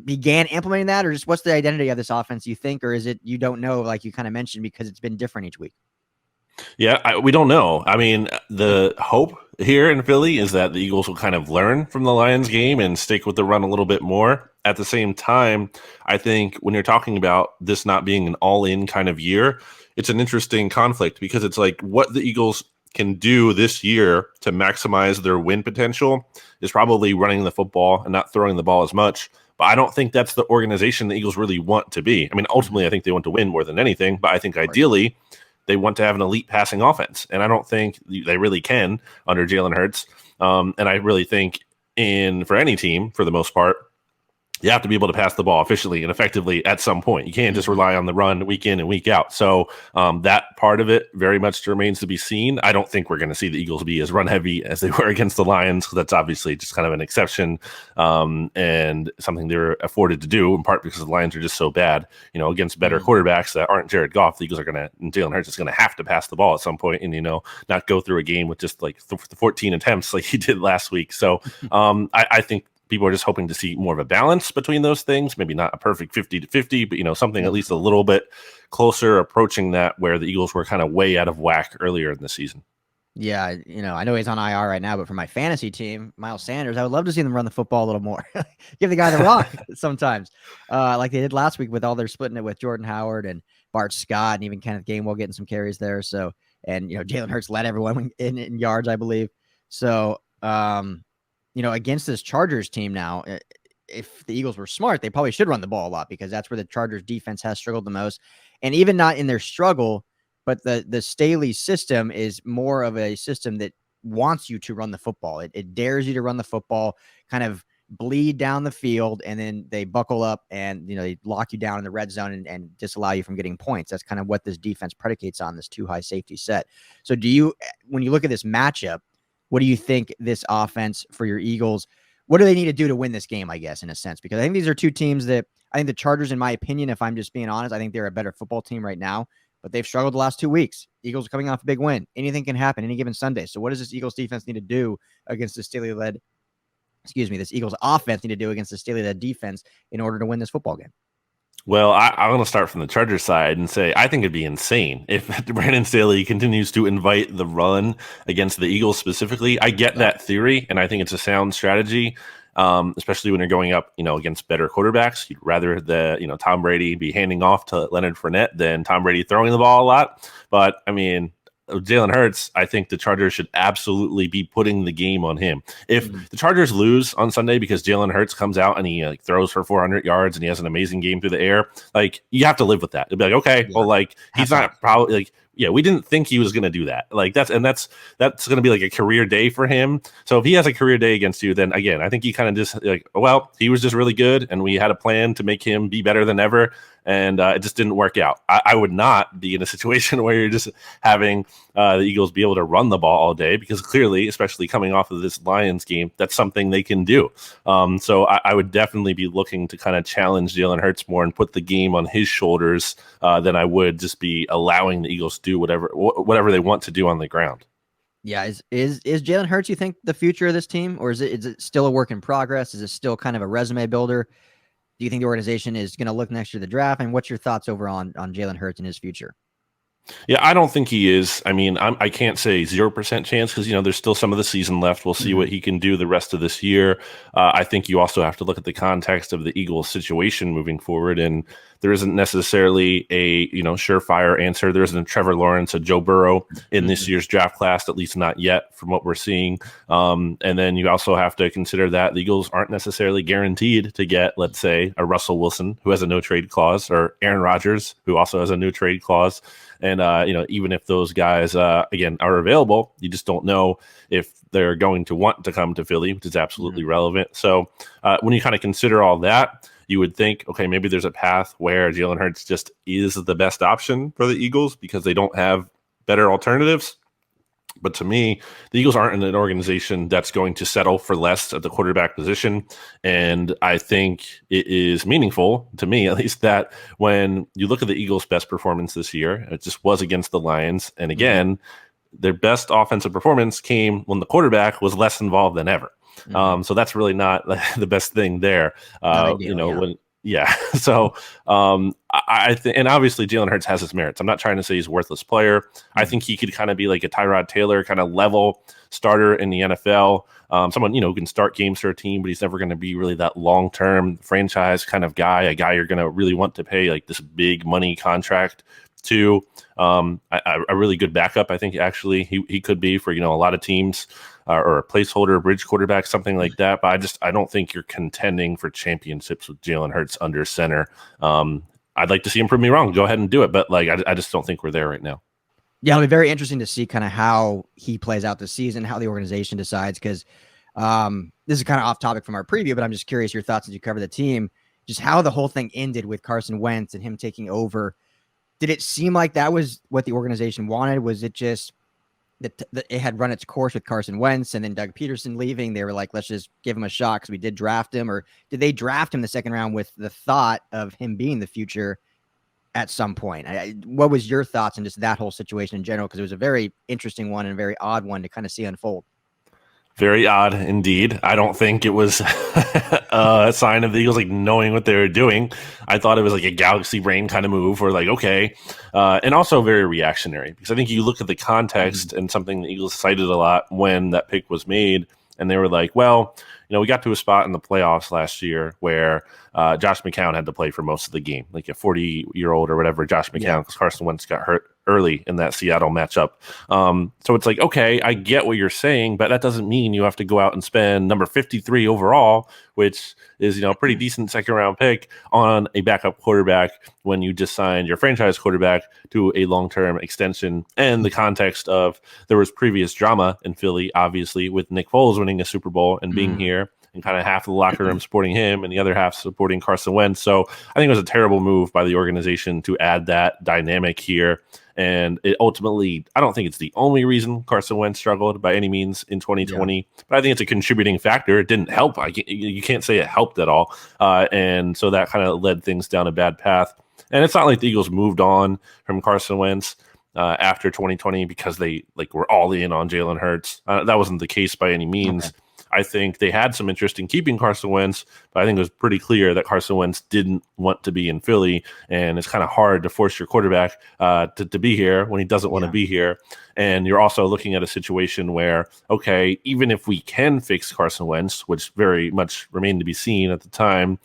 began implementing that, or just what's the identity of this offense, you think, or is it you don't know, like you kind of mentioned, because it's been different each week? Yeah, we don't know. I mean, the hope here in Philly is that the Eagles will kind of learn from the Lions game and stick with the run a little bit more. At the same time, I think when you're talking about this not being an all-in kind of year, it's an interesting conflict because it's like what the Eagles can do this year to maximize their win potential is probably running the football and not throwing the ball as much. But I don't think that's the organization the Eagles really want to be. I mean, ultimately, I think they want to win more than anything, but I think ideally they want to have an elite passing offense. And I don't think they really can under Jalen Hurts. And I really think for any team, for the most part, you have to be able to pass the ball efficiently and effectively at some point. You can't just rely on the run week in and week out. So that part of it very much remains to be seen. I don't think we're going to see the Eagles be as run heavy as they were against the Lions, because that's obviously just kind of an exception and something they were afforded to do, in part because the Lions are just so bad. Against better quarterbacks that aren't Jared Goff, the Eagles are going to, and Jalen Hurts is going to have to pass the ball at some point and, not go through a game with just like 14 attempts like he did last week. So I think people are just hoping to see more of a balance between those things. Maybe not a perfect 50-50, but something at least a little bit closer, approaching that, where the Eagles were kind of way out of whack earlier in the season. Yeah, I know he's on IR right now, but for my fantasy team, Miles Sanders, I would love to see them run the football a little more. Give the guy the rock sometimes, like they did last week with all their splitting it with Jordan Howard and Bart Scott, and even Kenneth Gainwell getting some carries there. So, and Jalen Hurts led everyone in yards, I believe. So, against this Chargers team now, if the Eagles were smart, they probably should run the ball a lot, because that's where the Chargers defense has struggled the most. And even not in their struggle, but the Staley system is more of a system that wants you to run the football. It dares you to run the football, kind of bleed down the field, and then they buckle up and, they lock you down in the red zone and disallow you from getting points. That's kind of what this defense predicates on, this 2 high safety set. So when you look at this matchup, what do you think this offense for your Eagles, what do they need to do to win this game, I guess, in a sense? Because I think these are two teams that I think the Chargers, in my opinion, if I'm just being honest, I think they're a better football team right now, but they've struggled the last 2 weeks. Eagles are coming off a big win. Anything can happen any given Sunday. So what does this Eagles defense need to do against this this Eagles offense need to do against the Staley-led defense in order to win this football game? Well, I want to start from the Chargers side and say I think it'd be insane if Brandon Staley continues to invite the run against the Eagles specifically. I get that theory, and I think it's a sound strategy, especially when you're going up, against better quarterbacks. You'd rather Tom Brady be handing off to Leonard Fournette than Tom Brady throwing the ball a lot. But, I mean, Jalen Hurts, I think the Chargers should absolutely be putting the game on him. If the Chargers lose on Sunday because Jalen Hurts comes out and he throws for 400 yards and he has an amazing game through the air, you have to live with that. It'd be like, okay, well, he's not probably we didn't think he was going to do that. That's going to be like a career day for him. So if he has a career day against you, then again, I think he kind of just he was just really good, and we had a plan to make him be better than ever. And it just didn't work out. I would not be in a situation where you're just having the Eagles be able to run the ball all day, because clearly, especially coming off of this Lions game, that's something they can do. So I would definitely be looking to kind of challenge Jalen Hurts more and put the game on his shoulders than I would just be allowing the Eagles to do whatever they want to do on the ground. Yeah, is Jalen Hurts, you think, the future of this team, or is it still a work in progress? Is it still kind of a resume builder? Do you think the organization is going to look next year to the draft? And what's your thoughts over on Jalen Hurts and his future? Yeah, I don't think he is. I mean, I can't say 0% chance, because, there's still some of the season left. We'll see what he can do the rest of this year. I think you also have to look at the context of the Eagles' situation moving forward. And there isn't necessarily a, surefire answer. There isn't a Trevor Lawrence, a Joe Burrow in this year's draft class, at least not yet from what we're seeing. And then you also have to consider that the Eagles aren't necessarily guaranteed to get, let's say, a Russell Wilson, who has a no trade clause, or Aaron Rodgers, who also has a no trade clause. And, even if those guys, again, are available, you just don't know if they're going to want to come to Philly, which is absolutely relevant. So when you kind of consider all that, you would think, okay, maybe there's a path where Jalen Hurts just is the best option for the Eagles because they don't have better alternatives. But to me, the Eagles aren't an organization that's going to settle for less at the quarterback position. And I think it is meaningful, to me at least, that when you look at the Eagles' best performance this year, it just was against the Lions. And again, their best offensive performance came when the quarterback was less involved than ever. So that's really not the best thing there. So I think, and obviously Jalen Hurts has his merits. I'm not trying to say he's a worthless player. I think he could kind of be like a Tyrod Taylor kind of level starter in the NFL. Someone, who can start games for a team, but he's never going to be really that long-term franchise kind of guy, a guy you're going to really want to pay like this big money contract to. A really good backup, I think, actually, he could be for, a lot of teams. Or a placeholder, bridge quarterback, something like that. But I don't think you're contending for championships with Jalen Hurts under center. I'd like to see him prove me wrong. Go ahead and do it. But I just don't think we're there right now. Yeah, it'll be very interesting to see kind of how he plays out this season, how the organization decides. Because This is kind of off topic from our preview, but I'm just curious your thoughts as you cover the team, just how the whole thing ended with Carson Wentz and him taking over. Did it seem like that was what the organization wanted? Was it just that it had run its course with Carson Wentz and then Doug Peterson leaving? They were like, let's just give him a shot because we did draft him. Or did they draft him the second round with the thought of him being the future at some point? What was your thoughts on just that whole situation in general? Because it was a very interesting one and a very odd one to kind of see unfold. Very odd indeed. I don't think it was a sign of the Eagles like knowing what they were doing. I thought it was like a galaxy brain kind of move, or like, okay. And also very reactionary, because I think you look at the context and something the Eagles cited a lot when that pick was made, and they were like, well, we got to a spot in the playoffs last year where Josh McCown had to play for most of the game, like a 40-year-old or whatever, Josh McCown, because Carson Wentz got hurt early in that Seattle matchup. So it's like, okay, I get what you're saying, but that doesn't mean you have to go out and spend number 53 overall, which is, a pretty decent second-round pick on a backup quarterback when you just signed your franchise quarterback to a long-term extension. And the context of there was previous drama in Philly, obviously, with Nick Foles winning a Super Bowl and being here, and kind of half of the locker room supporting him and the other half supporting Carson Wentz. So I think it was a terrible move by the organization to add that dynamic here. And it ultimately, I don't think it's the only reason Carson Wentz struggled by any means in 2020, but I think it's a contributing factor. It didn't help. You can't say it helped at all. And so that kind of led things down a bad path. And it's not like the Eagles moved on from Carson Wentz after 2020 because they were all in on Jalen Hurts. That wasn't the case by any means. Okay. I think they had some interest in keeping Carson Wentz, but I think it was pretty clear that Carson Wentz didn't want to be in Philly, and it's kind of hard to force your quarterback to be here when he doesn't want to be here. And you're also looking at a situation where, okay, even if we can fix Carson Wentz, which very much remained to be seen at the time,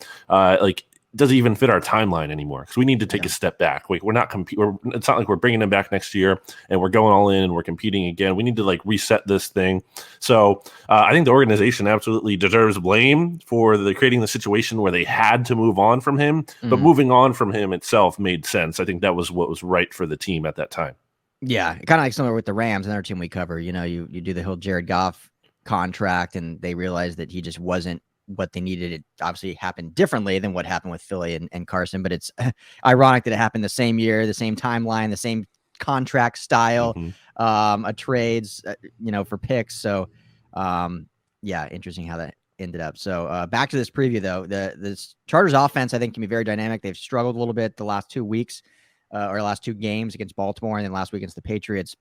does it even fit our timeline anymore? Because we need to take a step back. We're not it's not like we're bringing him back next year and we're going all in and we're competing again. We need to reset this thing. So I think the organization absolutely deserves blame for creating the situation where they had to move on from him. But moving on from him itself made sense. I think that was what was right for the team at that time. Yeah, kind of like similar with the Rams, another team we cover. You do the whole Jared Goff contract, and they realized that he just wasn't what they needed. It obviously happened differently than what happened with Philly and Carson, but it's ironic that it happened the same year, the same timeline, the same contract style, a trades, for picks. So, interesting how that ended up. So back to this preview though, this Chargers offense, I think, can be very dynamic. They've struggled a little bit the last 2 weeks or last 2 games against Baltimore and then last week against the Patriots.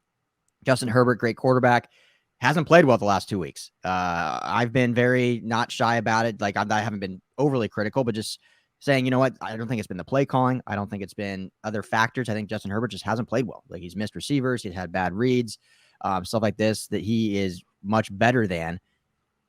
Justin Herbert, great quarterback, hasn't played well the last 2 weeks. I've been very not shy about it. I haven't been overly critical, but just saying, you know what? I don't think it's been the play calling. I don't think it's been other factors. I think Justin Herbert just hasn't played well. He's missed receivers. He's had bad reads, stuff like this that he is much better than.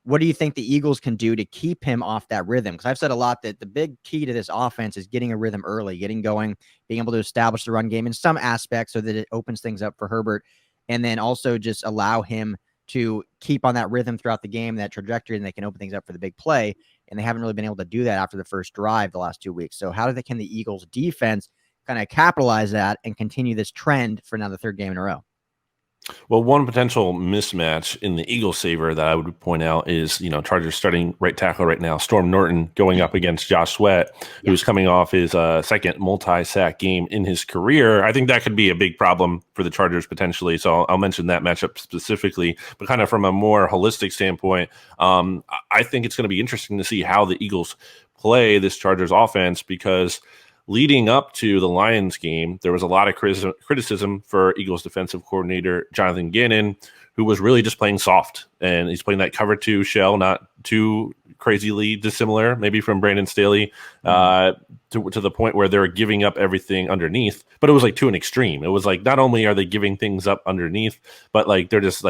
What do you think the Eagles can do to keep him off that rhythm? Because I've said a lot that the big key to this offense is getting a rhythm early, getting going, being able to establish the run game in some aspects so that it opens things up for Herbert, and then also just allow him to keep on that rhythm throughout the game, that trajectory, and they can open things up for the big play. And they haven't really been able to do that after the first drive the last 2 weeks. So how can the Eagles defense kind of capitalize that and continue this trend for now the third game in a row? Well, one potential mismatch in the Eagles' favor that I would point out is, Chargers starting right tackle right now, Storm Norton, going up against Josh Sweat, who's coming off his second multi-sack game in his career. I think that could be a big problem for the Chargers potentially. So I'll mention that matchup specifically, but kind of from a more holistic standpoint, I think it's going to be interesting to see how the Eagles play this Chargers offense, because leading up to the Lions game, there was a lot of criticism for Eagles defensive coordinator Jonathan Gannon, who was really just playing soft. And he's playing that cover 2 shell, not too crazily dissimilar, maybe from Brandon Staley, to the point where they're giving up everything underneath. But it was to an extreme. It was not only are they giving things up underneath, but they're just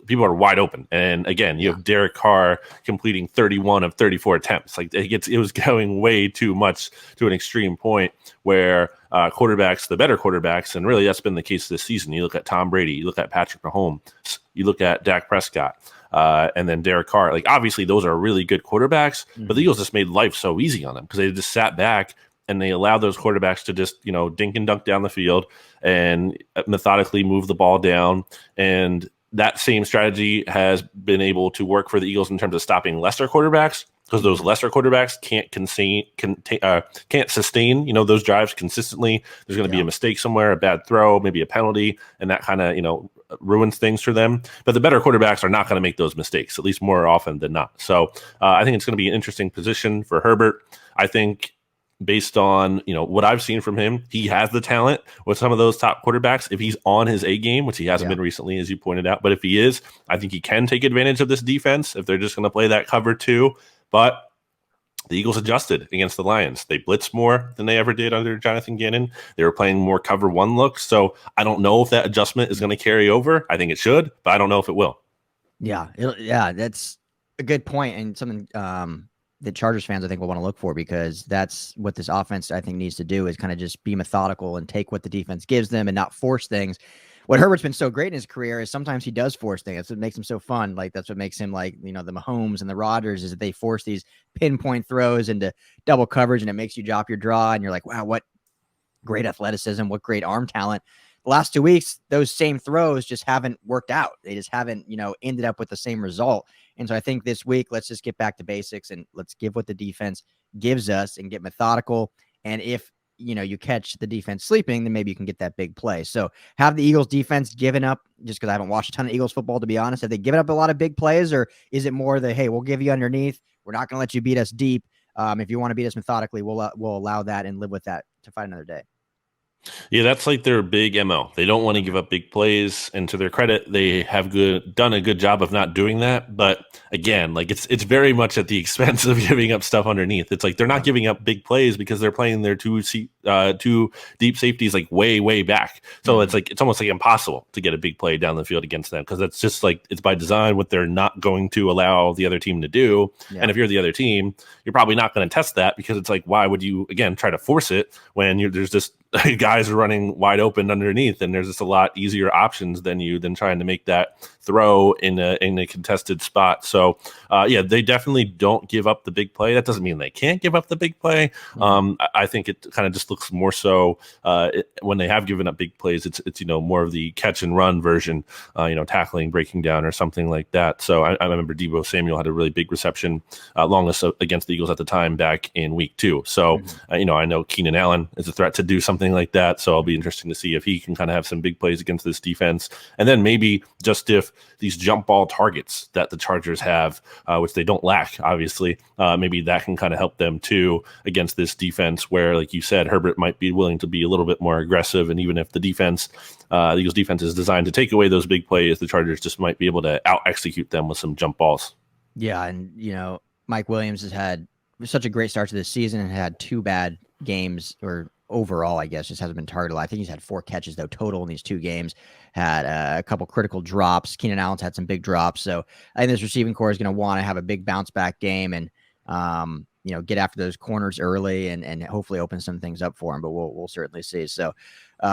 people are wide open. And again, you have Derek Carr completing 31 of 34 attempts. It was going way too much to an extreme point where quarterbacks, the better quarterbacks, and really that's been the case this season. You look at Tom Brady, you look at Patrick Mahomes, you look at Dak Prescott, and then Derek Carr. Obviously those are really good quarterbacks, but the Eagles just made life so easy on them because they just sat back and they allowed those quarterbacks to just, dink and dunk down the field and methodically move the ball down. And that same strategy has been able to work for the Eagles in terms of stopping lesser quarterbacks, because those lesser quarterbacks can't sustain, those drives consistently. There's going to be a mistake somewhere, a bad throw, maybe a penalty, and that kind of, ruins things for them. But the better quarterbacks are not going to make those mistakes, at least more often than not. So I think it's going to be an interesting position for Herbert. I think based on, what I've seen from him, he has the talent with some of those top quarterbacks. If he's on his A game, which he hasn't been recently, as you pointed out, but if he is, I think he can take advantage of this defense if they're just going to play that cover 2. But the Eagles adjusted against the Lions. They blitzed more than they ever did under Jonathan Gannon. They were playing more cover 1 looks. So I don't know if that adjustment is going to carry over. I think it should, but I don't know if it will. Yeah, that's a good point, and something that Chargers fans I think will want to look for, because that's what this offense I think needs to do, is kind of just be methodical and take what the defense gives them and not force things. What Herbert's been so great in his career is sometimes he does force things. That's what makes him so fun. Like, that's what makes him like, the Mahomes and the Rodgers, is that they force these pinpoint throws into double coverage, and it makes you drop your draw. And you're like, wow, what great athleticism, what great arm talent. The last 2 weeks, those same throws just haven't worked out. They just haven't, ended up with the same result. And so I think this week, let's just get back to basics and let's give what the defense gives us and get methodical. And if, you catch the defense sleeping, then maybe you can get that big play. So have the Eagles defense given up, just because I haven't watched a ton of Eagles football, to be honest, have they given up a lot of big plays, or is it more the, hey, we'll give you underneath, we're not going to let you beat us deep. If you want to beat us methodically, we'll allow that and live with that to fight another day. Yeah, that's like their big MO. They don't want to give up big plays, and to their credit, they have done a good job of not doing that. But again, like it's very much at the expense of giving up stuff underneath. It's like they're not giving up big plays because they're playing their two deep safeties like way back. So it's almost like impossible to get a big play down the field against them, because that's just like, it's by design what they're not going to allow the other team to do. Yeah. And if you're the other team, you're probably not going to test that, because it's like, why would you again try to force it when there's just guys running wide open underneath, and there's just a lot easier options than trying to make that throw in a contested spot. So they definitely don't give up the big play. That doesn't mean they can't give up the big play. I think it kind of just looks more so when they have given up big plays, it's more of the catch and run version, tackling, breaking down, or something like that. So I remember Deebo Samuel had a really big reception longest against the Eagles at the time back in week 2. So I know Keenan Allen is a threat to do something like that. So I'll be interesting to see if he can kind of have some big plays against this defense. And then maybe just if these jump ball targets that the Chargers have, which they don't lack, obviously, maybe that can kind of help them too against this defense, where, like you said, Herbert might be willing to be a little bit more aggressive. And even if the Eagles defense is designed to take away those big plays, the Chargers just might be able to out execute them with some jump balls. Yeah. And, Mike Williams has had such a great start to this season and had 2 bad games, or overall, I guess, just hasn't been targeted. I think he's had 4 catches though total in these 2 games, had a couple critical drops. Keenan Allen's had some big drops. So I think this receiving core is going to want to have a big bounce back game and, get after those corners early and hopefully open some things up for him, but we'll certainly see. So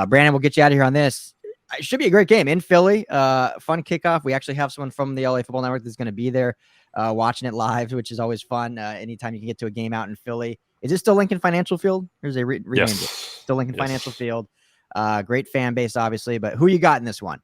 Brandon, we'll get you out of here on this. It should be a great game in Philly. Fun kickoff. We actually have someone from the LA Football Network that's going to be there watching it live, which is always fun. Anytime you can get to a game out in Philly. Is it still Lincoln Financial Field? Or is they renamed it? Still Lincoln Financial Field. Great fan base, obviously. But who you got in this one?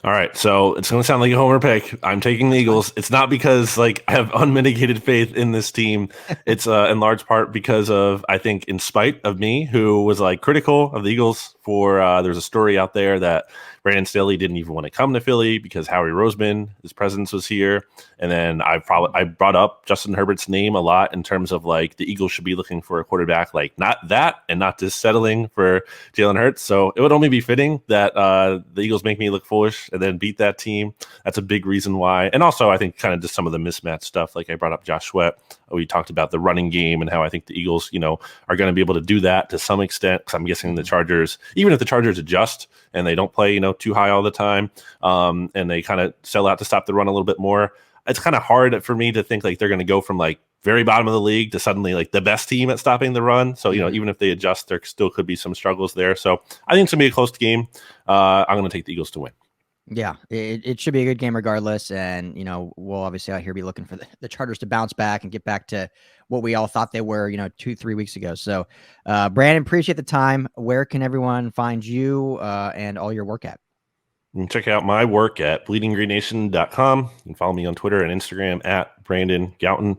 All right, so it's going to sound like a homer pick. I'm taking the Eagles. It's not because I have unmitigated faith in this team. It's in large part because of, I think, in spite of me, who was critical of the Eagles for. There's a story out there that Brandon Staley didn't even want to come to Philly because Howie Roseman, his presence was here. And then I brought up Justin Herbert's name a lot in terms of the Eagles should be looking for a quarterback not that, and not just settling for Jalen Hurts. So it would only be fitting that the Eagles make me look foolish and then beat that team. That's a big reason why. And also I think kind of just some of the mismatch stuff. I brought up Josh Sweat. We talked about the running game and how I think the Eagles, are going to be able to do that to some extent. Because I'm guessing the Chargers, even if the Chargers adjust and they don't play, too high all the time, and they kind of sell out to stop the run a little bit more, it's kind of hard for me to think they're going to go from very bottom of the league to suddenly the best team at stopping the run. So, even if they adjust, there still could be some struggles there. So I think it's going to be a close game. I'm going to take the Eagles to win. Yeah, it should be a good game regardless. And, we'll obviously out here be looking for the Chargers to bounce back and get back to what we all thought they were, 2-3 weeks ago. So, Brandon, appreciate the time. Where can everyone find you and all your work at? You can check out my work at bleedinggreennation.com. You can follow me on Twitter and Instagram at Brandon Gowton.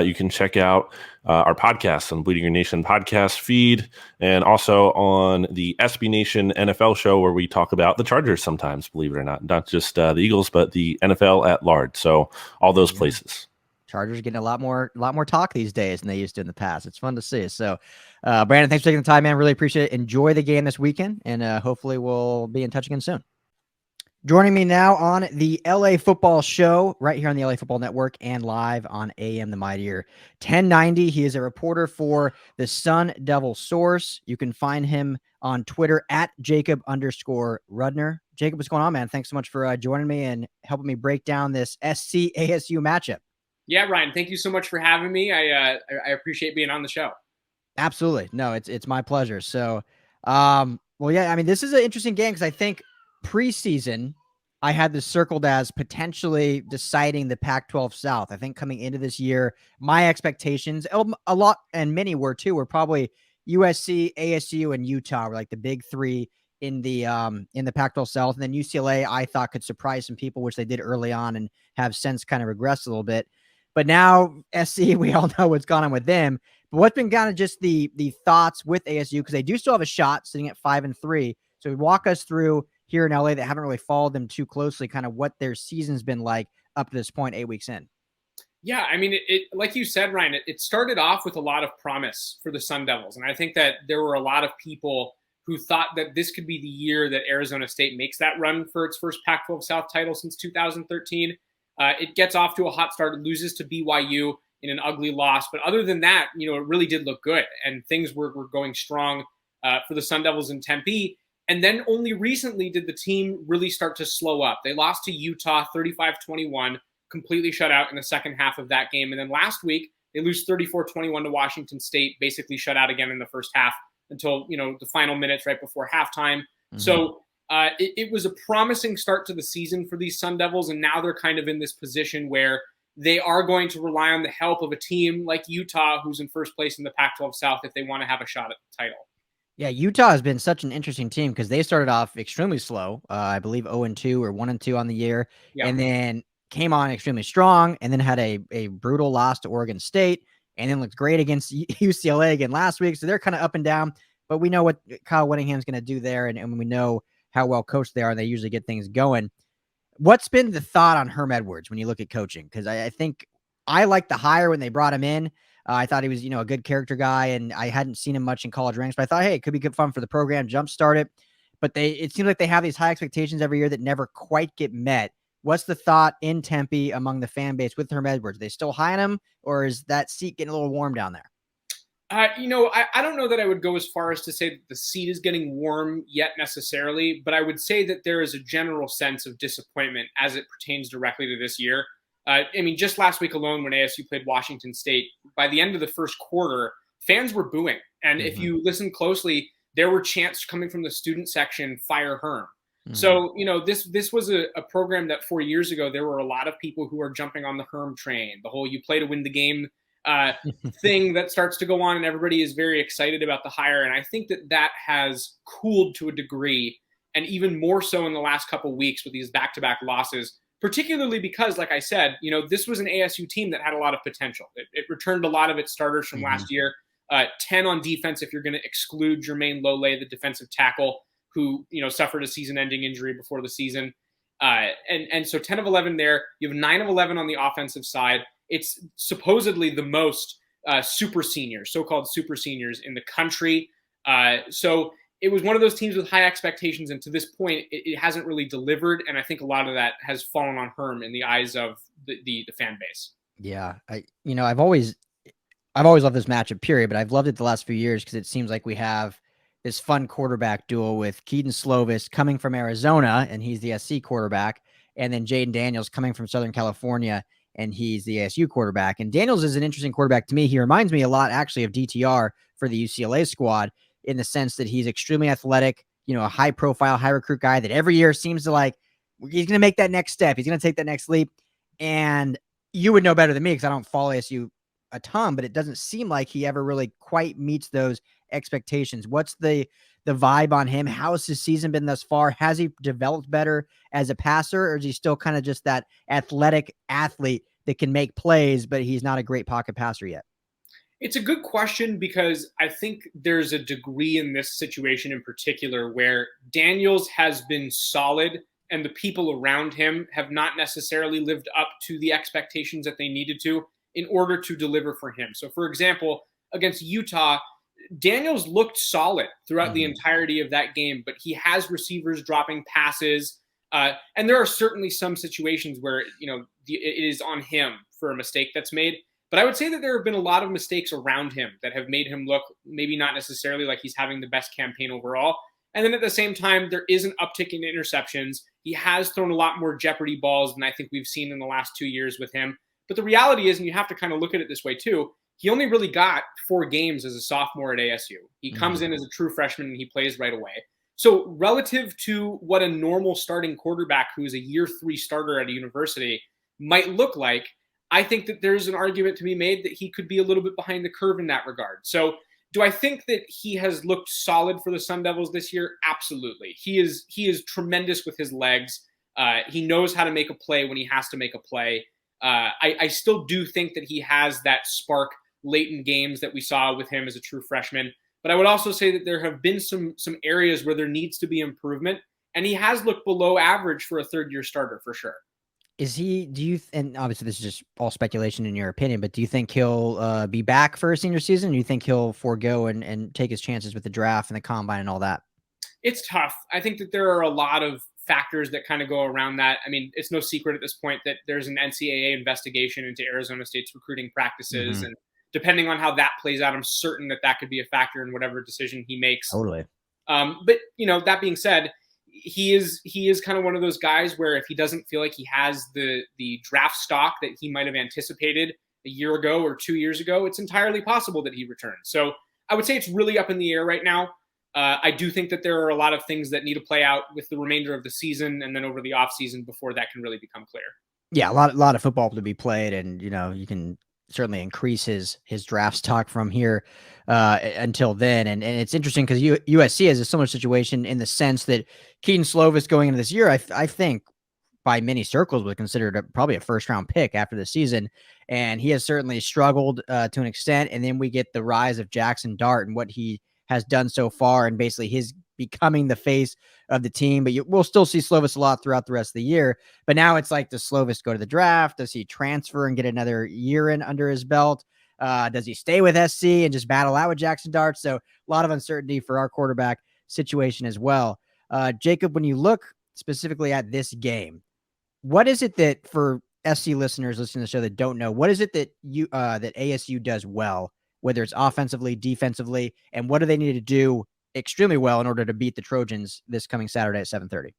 You can check out our podcast on Bleeding Green Nation podcast feed, and also on the SB Nation NFL show, where we talk about the Chargers sometimes, believe it or not just the Eagles, but the NFL at large. So all those places. Chargers getting a lot more talk these days than they used to in the past. It's fun to see. So, Brandon, thanks for taking the time, man. Really appreciate it. Enjoy the game this weekend, and hopefully we'll be in touch again soon. Joining me now on the LA Football Show, right here on the LA Football Network and live on AM the Mightier 1090. He is a reporter for the Sun Devils Source. You can find him on Twitter at Jacob_Rudner. Jacob, what's going on, man? Thanks so much for joining me and helping me break down this SC ASU matchup. Yeah, Ryan, thank you so much for having me. I appreciate being on the show. Absolutely. No, it's my pleasure. So, well, yeah, I mean, this is an interesting game because I think preseason, I had this circled as potentially deciding the Pac-12 South. I think coming into this year, my expectations, a lot, and many were too, were probably USC, ASU, and Utah were like the big three in the Pac-12 South. And then UCLA, I thought could surprise some people, which they did early on and have since kind of regressed a little bit. But now SC, we all know what's gone on with them. But what's been kind of just the thoughts with ASU, because they do still have a shot sitting at 5-3. So walk us through here in LA that haven't really followed them too closely, kind of what their season's been like up to this point, 8 weeks in. Yeah, I mean, it like you said, Ryan, it started off with a lot of promise for the Sun Devils. And I think that there were a lot of people who thought that this could be the year that Arizona State makes that run for its first Pac-12 South title since 2013. It gets off to a hot start. It loses to BYU in an ugly loss. But other than that, it really did look good. And things were going strong for the Sun Devils in Tempe. And then only recently did the team really start to slow up. They lost to Utah 35-21, completely shut out in the second half of that game. And then last week, they lose 34-21 to Washington State, basically shut out again in the first half until, the final minutes right before halftime. Mm-hmm. So it was a promising start to the season for these Sun Devils. And now they're kind of in this position where they are going to rely on the help of a team like Utah, who's in first place in the Pac-12 South, if they want to have a shot at the title. Yeah, Utah has been such an interesting team because they started off extremely slow. I believe 0-2 or 1-2 on the year, and then came on extremely strong, and then had a brutal loss to Oregon State, and then looked great against UCLA again last week. So they're kind of up and down, but we know what Kyle Whittingham's going to do there, and we know how well coached they are, and they usually get things going. What's been the thought on Herm Edwards when you look at coaching? Because I think I liked the hire when they brought him in. I thought he was, a good character guy, and I hadn't seen him much in college ranks, but I thought, hey, it could be good fun for the program, jumpstart it. But it seems like they have these high expectations every year that never quite get met. What's the thought in Tempe among the fan base with Herm Edwards? Are they still high on him, or is that seat getting a little warm down there? I don't know that I would go as far as to say that the seat is getting warm yet necessarily, but I would say that there is a general sense of disappointment as it pertains directly to this year. Just last week alone when ASU played Washington State, by the end of the first quarter, fans were booing. And if you listen closely, there were chants coming from the student section, "Fire Herm." Mm-hmm. So, this was a program that 4 years ago, there were a lot of people who are jumping on the Herm train, the whole you play to win the game thing that starts to go on, and everybody is very excited about the hire. And I think that has cooled to a degree, and even more so in the last couple of weeks with these back-to-back losses, particularly because, like I said, this was an ASU team that had a lot of potential. It returned a lot of its starters from last year, 10 on defense if you're going to exclude Jermaine Lole, the defensive tackle, who suffered a season-ending injury before the season. And so 10 of 11 there. You have 9 of 11 on the offensive side. It's supposedly the most super seniors, so-called super seniors in the country. So it was one of those teams with high expectations, and to this point, it hasn't really delivered. And I think a lot of that has fallen on Herm in the eyes of the fan base. Yeah, I've always loved this matchup, period. But I've loved it the last few years because it seems like we have this fun quarterback duel with Keaton Slovis coming from Arizona, and he's the SC quarterback, and then Jaden Daniels coming from Southern California, and he's the ASU quarterback. And Daniels is an interesting quarterback to me. He reminds me a lot, actually, of DTR for the UCLA squad, in the sense that he's extremely athletic, a high profile, high recruit guy that every year seems to he's going to make that next step. He's going to take that next leap. And you would know better than me because I don't follow ASU a ton, but it doesn't seem like he ever really quite meets those expectations. What's the the vibe on him? How has his season been thus far? Has he developed better as a passer, or is he still kind of just that athletic athlete that can make plays, but he's not a great pocket passer yet? It's a good question because I think there's a degree in this situation in particular where Daniels has been solid and the people around him have not necessarily lived up to the expectations that they needed to in order to deliver for him. So, for example, against Utah, Daniels looked solid throughout the entirety of that game, but he has receivers dropping passes. And there are certainly some situations where, it is on him for a mistake that's made. But I would say that there have been a lot of mistakes around him that have made him look maybe not necessarily like he's having the best campaign overall. And then at the same time, there is an uptick in interceptions. He has thrown a lot more jeopardy balls than I think we've seen in the last 2 years with him. But the reality is, and you have to kind of look at it this way too, he only really got 4 games as a sophomore at ASU. He comes in as a true freshman and he plays right away. So relative to what a normal starting quarterback who is a year 3 starter at a university might look like, I think that there's an argument to be made that he could be a little bit behind the curve in that regard. So do I think that he has looked solid for the Sun Devils this year? Absolutely. He is tremendous with his legs. He knows how to make a play when he has to make a play. I still do think that he has that spark late in games that we saw with him as a true freshman. But I would also say that there have been some areas where there needs to be improvement. And he has looked below average for a third-year starter for sure. And obviously this is just all speculation in your opinion, but do you think he'll be back for a senior season? Or do you think he'll forego and take his chances with the draft and the combine and all that? It's tough. I think that there are a lot of factors that kind of go around that. I mean, it's no secret at this point that there's an NCAA investigation into Arizona State's recruiting practices. And depending on how that plays out, I'm certain that could be a factor in whatever decision he makes. Totally. But, that being said, he is kind of one of those guys where if he doesn't feel like he has the draft stock that he might have anticipated a year ago or 2 years ago, it's entirely possible that he returns. So I would say it's really up in the air right now. I do think that there are a lot of things that need to play out with the remainder of the season and then over the off season before that can really become clear. Yeah, a lot of football to be played, and you can certainly increase his draft stock from here until then. And it's interesting because USC has a similar situation in the sense that Keaton Slovis going into this year, I think by many circles was considered probably a first-round pick after the season. And he has certainly struggled to an extent. And then we get the rise of Jackson Dart and what he has done so far and basically his becoming the face of the team. But we'll still see Slovis a lot throughout the rest of the year. But now it's like, does Slovis go to the draft? Does he transfer and get another year in under his belt? Does he stay with SC and just battle out with Jackson Dart? So a lot of uncertainty for our quarterback situation as well. Jacob, when you look specifically at this game, what is it that for SC listeners listening to the show that don't know, what is it that that ASU does well, whether it's offensively, defensively, and what do they need to do extremely well in order to beat the Trojans this coming Saturday at 7:30?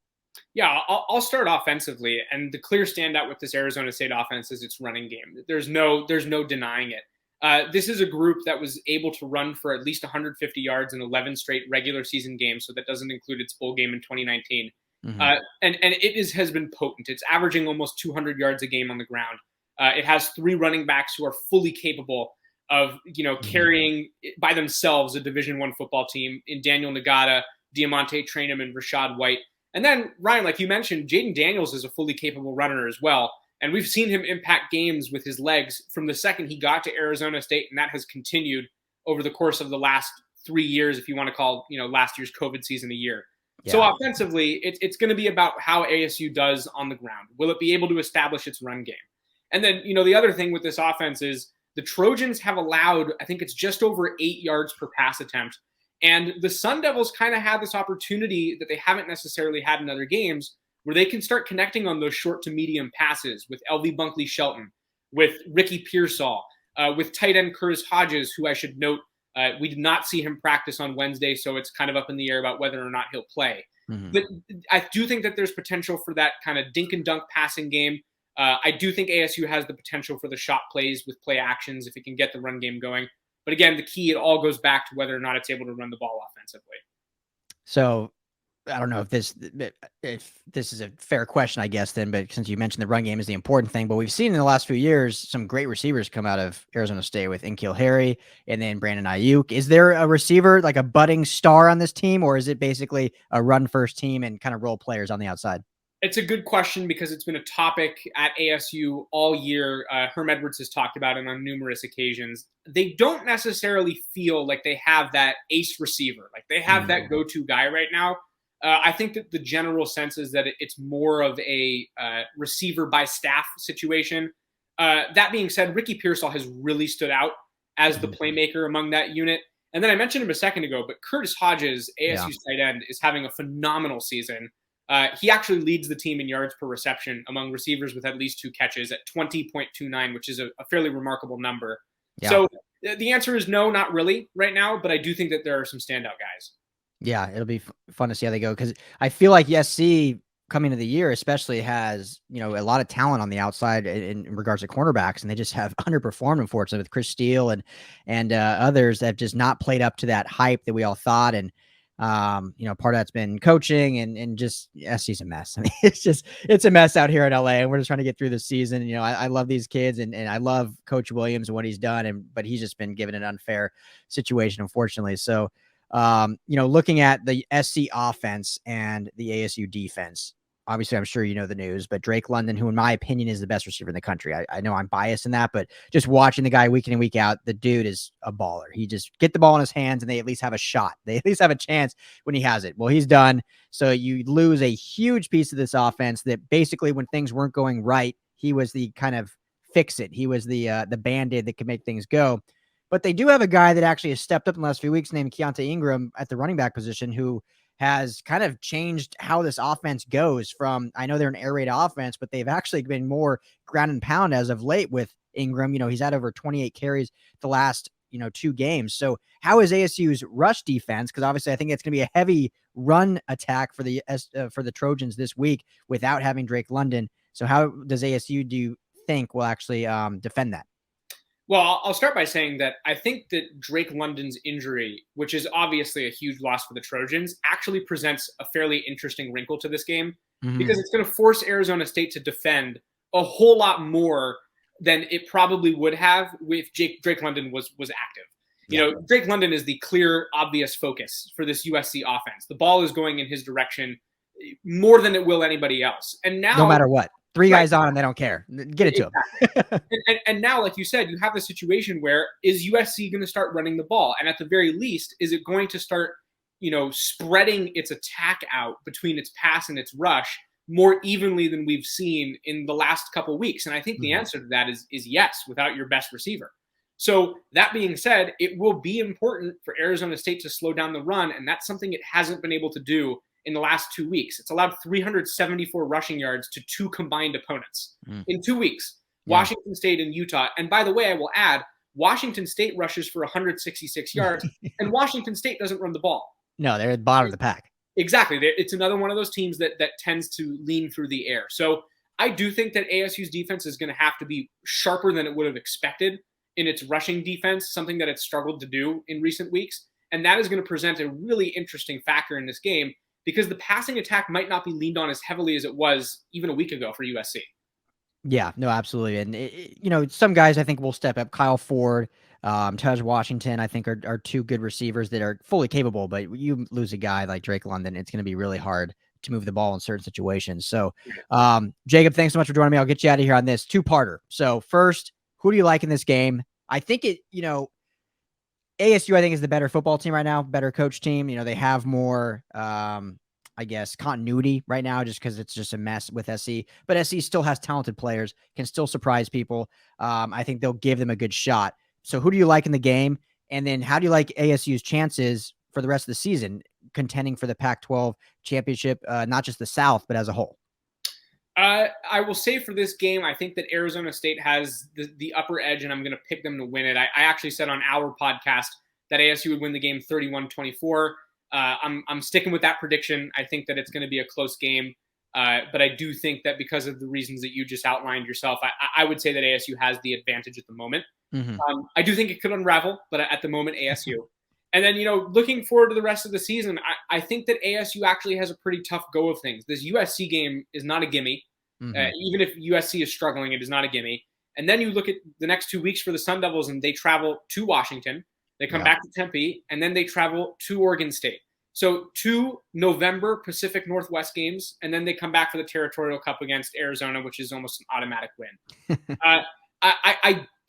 Yeah, I'll start offensively, and the clear standout with this Arizona State offense is its running game. There's no denying it. This is a group that was able to run for at least 150 yards in 11 straight regular season games, so that doesn't include its bowl game in 2019. And it has been potent. It's averaging almost 200 yards a game on the ground. It has 3 running backs who are fully capable of carrying by themselves a Division I football team in Daniel Nagata, Diamante Trainum, and Rashad White. And then, Ryan, like you mentioned, Jaden Daniels is a fully capable runner as well. And we've seen him impact games with his legs from the second he got to Arizona State, and that has continued over the course of the last 3 years, if you want to call last year's COVID season a year. Yeah. So offensively, it's going to be about how ASU does on the ground. Will it be able to establish its run game? And then, the other thing with this offense is the Trojans have allowed, I think it's just over 8 yards per pass attempt. And the Sun Devils kind of had this opportunity that they haven't necessarily had in other games where they can start connecting on those short to medium passes with LV Bunkley Shelton, with Ricky Pearsall, with tight end Curtis Hodges, who I should note, we did not see him practice on Wednesday, so it's kind of up in the air about whether or not he'll play. But I do think that there's potential for that kind of dink and dunk passing game. I do think ASU has the potential for the shot plays with play actions if it can get the run game going. But again, the key, it all goes back to whether or not it's able to run the ball offensively. So I don't know if this is a fair question, I guess, then, but since you mentioned the run game is the important thing, but we've seen in the last few years some great receivers come out of Arizona State with N'Keal Harry and then Brandon Ayuk. Is there a receiver, like a budding star on this team, or is it basically a run first team and kind of role players on the outside? It's a good question because it's been a topic at ASU all year. Herm Edwards has talked about it on numerous occasions. They don't necessarily feel like they have that ace receiver, like they have that go-to guy right now. I think that the general sense is that it's more of a receiver by staff situation. That being said, Ricky Pearsall has really stood out as the playmaker among that unit. And then I mentioned him a second ago, but Curtis Hodges, ASU's tight end, is having a phenomenal season. He actually leads the team in yards per reception among receivers with at least 2 catches at 20.29, which is a fairly remarkable number. Yeah. So the answer is no, not really right now, but I do think that there are some standout guys. Yeah, it'll be fun to see how they go, because I feel like USC coming into the year especially has, a lot of talent on the outside in regards to cornerbacks, and they just have underperformed, unfortunately, with Chris Steele and others that have just not played up to that hype that we all thought. And part of that's been coaching and just SC's a mess. I mean, it's a mess out here in LA, and we're just trying to get through the season. I love these kids and I love Coach Williams and what he's done, but he's just been given an unfair situation, unfortunately. So, looking at the SC offense and the ASU defense, obviously I'm sure you know the news, but Drake London, who in my opinion is the best receiver in the country. I know I'm biased in that, but just watching the guy week in and week out, the dude is a baller. He just get the ball in his hands and they at least have a shot. They at least have a chance when he has it. Well, he's done. So you lose a huge piece of this offense that basically when things weren't going right, he was the kind of fix it. He was the Band-Aid that could make things go. But they do have a guy that actually has stepped up in the last few weeks named Keontae Ingram at the running back position, who has kind of changed how this offense goes from, I know they're an air raid offense, but they've actually been more ground and pound as of late with Ingram. He's had over 28 carries the last, 2 games. So how is ASU's rush defense? Because obviously I think it's going to be a heavy run attack for the Trojans this week without having Drake London. So how does ASU, do you think, will actually defend that? Well, I'll start by saying that I think that Drake London's injury, which is obviously a huge loss for the Trojans, actually presents a fairly interesting wrinkle to this game because it's going to force Arizona State to defend a whole lot more than it probably would have if Drake London was active. Yeah. Drake London is the clear, obvious focus for this USC offense. The ball is going in his direction more than it will anybody else. And now, no matter what. 3 guys on and they don't care. Get it to them. and now, like you said, you have a situation where is USC going to start running the ball? And at the very least, is it going to start, spreading its attack out between its pass and its rush more evenly than we've seen in the last couple of weeks? And I think the answer to that is yes, without your best receiver. So that being said, it will be important for Arizona State to slow down the run. And that's something it hasn't been able to do in the last 2 weeks. It's allowed 374 rushing yards to 2 combined opponents in 2 weeks, Washington State and Utah. And by the way, I will add, Washington State rushes for 166 yards and Washington State doesn't run the ball. No, they're at the bottom of the pack. Exactly. It's another one of those teams that tends to lean through the air. So I do think that ASU's defense is going to have to be sharper than it would have expected in its rushing defense, something that it's struggled to do in recent weeks. And that is going to present a really interesting factor in this game, because the passing attack might not be leaned on as heavily as it was even a week ago for USC. Yeah, no, absolutely. And, some guys I think will step up. Kyle Ford, Taj Washington, I think are 2 good receivers that are fully capable, but you lose a guy like Drake London, it's going to be really hard to move the ball in certain situations. So, Jacob, thanks so much for joining me. I'll get you out of here on this 2-parter. So first, who do you like in this game? I think ASU, I think, is the better football team right now, better coach team. They have more, continuity right now just because it's just a mess with SC. But SC still has talented players, can still surprise people. I think they'll give them a good shot. So who do you like in the game? And then how do you like ASU's chances for the rest of the season, contending for the Pac-12 championship, not just the South, but as a whole? I will say for this game, I think that Arizona State has the upper edge, and I'm going to pick them to win it. I actually said on our podcast that ASU would win the game 31-24. I'm sticking with that prediction. I think that it's going to be a close game, but I do think that because of the reasons that you just outlined yourself, I would say that ASU has the advantage at the moment. I do think it could unravel, but at the moment, ASU. And then, looking forward to the rest of the season, I think that ASU actually has a pretty tough go of things. This USC game is not a gimme. Even if USC is struggling, it is not a gimme. And then you look at the next 2 weeks for the Sun Devils, and they travel to Washington. They come back to Tempe, and then they travel to Oregon State. So 2 November Pacific Northwest games, and then they come back for the Territorial Cup against Arizona, which is almost an automatic win.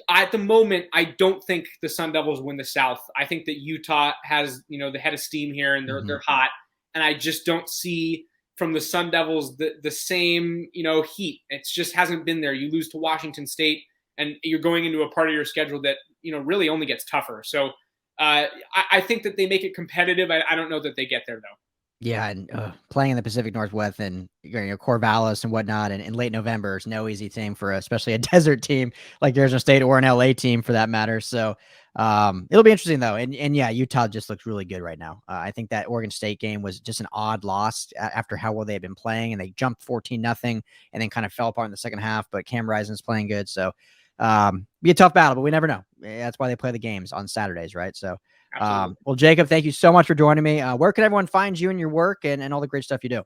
At the moment, I don't think the Sun Devils win the South. I think that Utah has, the head of steam here, and they're hot. And I just don't see from the Sun Devils the same, heat. It just hasn't been there. You lose to Washington State, and you're going into a part of your schedule that, really only gets tougher. So I think that they make it competitive. I don't know that they get there, though. Yeah, and playing in the Pacific Northwest and Corvallis and whatnot in late November is no easy thing for especially a desert team like Arizona State or an LA team for that matter. So it'll be interesting though. And yeah, Utah just looks really good right now. I think that Oregon State game was just an odd loss after how well they had been playing, and they jumped 14-0 and then kind of fell apart in the second half. But Cam Rising's playing good, so be a tough battle, but we never know. That's why they play the games on Saturdays, right? So. Well, Jacob, thank you so much for joining me. Where can everyone find you and your work and all the great stuff you do?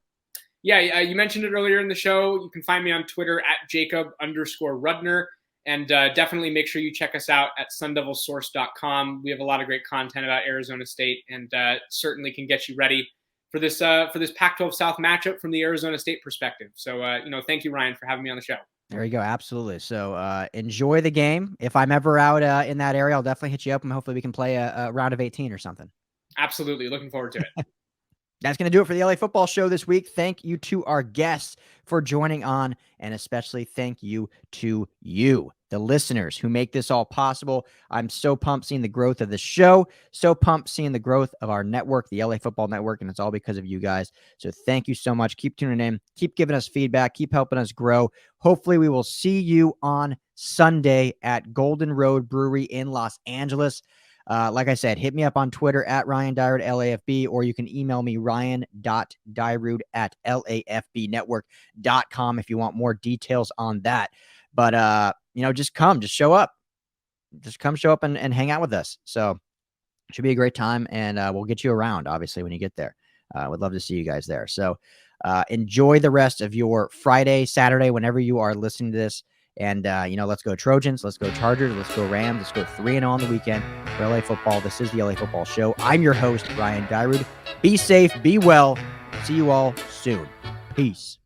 Yeah, you mentioned it earlier in the show. You can find me on Twitter at Jacob_Rudner. And definitely make sure you check us out at sundevilsource.com. We have a lot of great content about Arizona State, and certainly can get you ready for this Pac-12 South matchup from the Arizona State perspective. So, thank you, Ryan, for having me on the show. There you go. Absolutely. So enjoy the game. If I'm ever out in that area, I'll definitely hit you up, and hopefully we can play a round of 18 or something. Absolutely. Looking forward to it. That's going to do it for the LA Football Show this week. Thank you to our guests for joining on, and especially thank you to you, the listeners who make this all possible. I'm so pumped seeing the growth of the show, so pumped seeing the growth of our network, the LA Football Network, and it's all because of you guys. So thank you so much. Keep tuning in. Keep giving us feedback. Keep helping us grow. Hopefully we will see you on Sunday at Golden Road Brewery in Los Angeles. Like I said, hit me up on Twitter at Ryan Dyrud, LAFB, or you can email me ryan.dyrud@lafbnetwork.com if you want more details on that. But, just show up. Just come show up and hang out with us. So it should be a great time, and we'll get you around, obviously, when you get there. Would love to see you guys there. So enjoy the rest of your Friday, Saturday, whenever you are listening to this. And, let's go Trojans, let's go Chargers, let's go Rams, let's go 3-0 on the weekend for LA Football. This is the LA Football Show. I'm your host, Ryan Dyrud. Be safe, be well. See you all soon. Peace.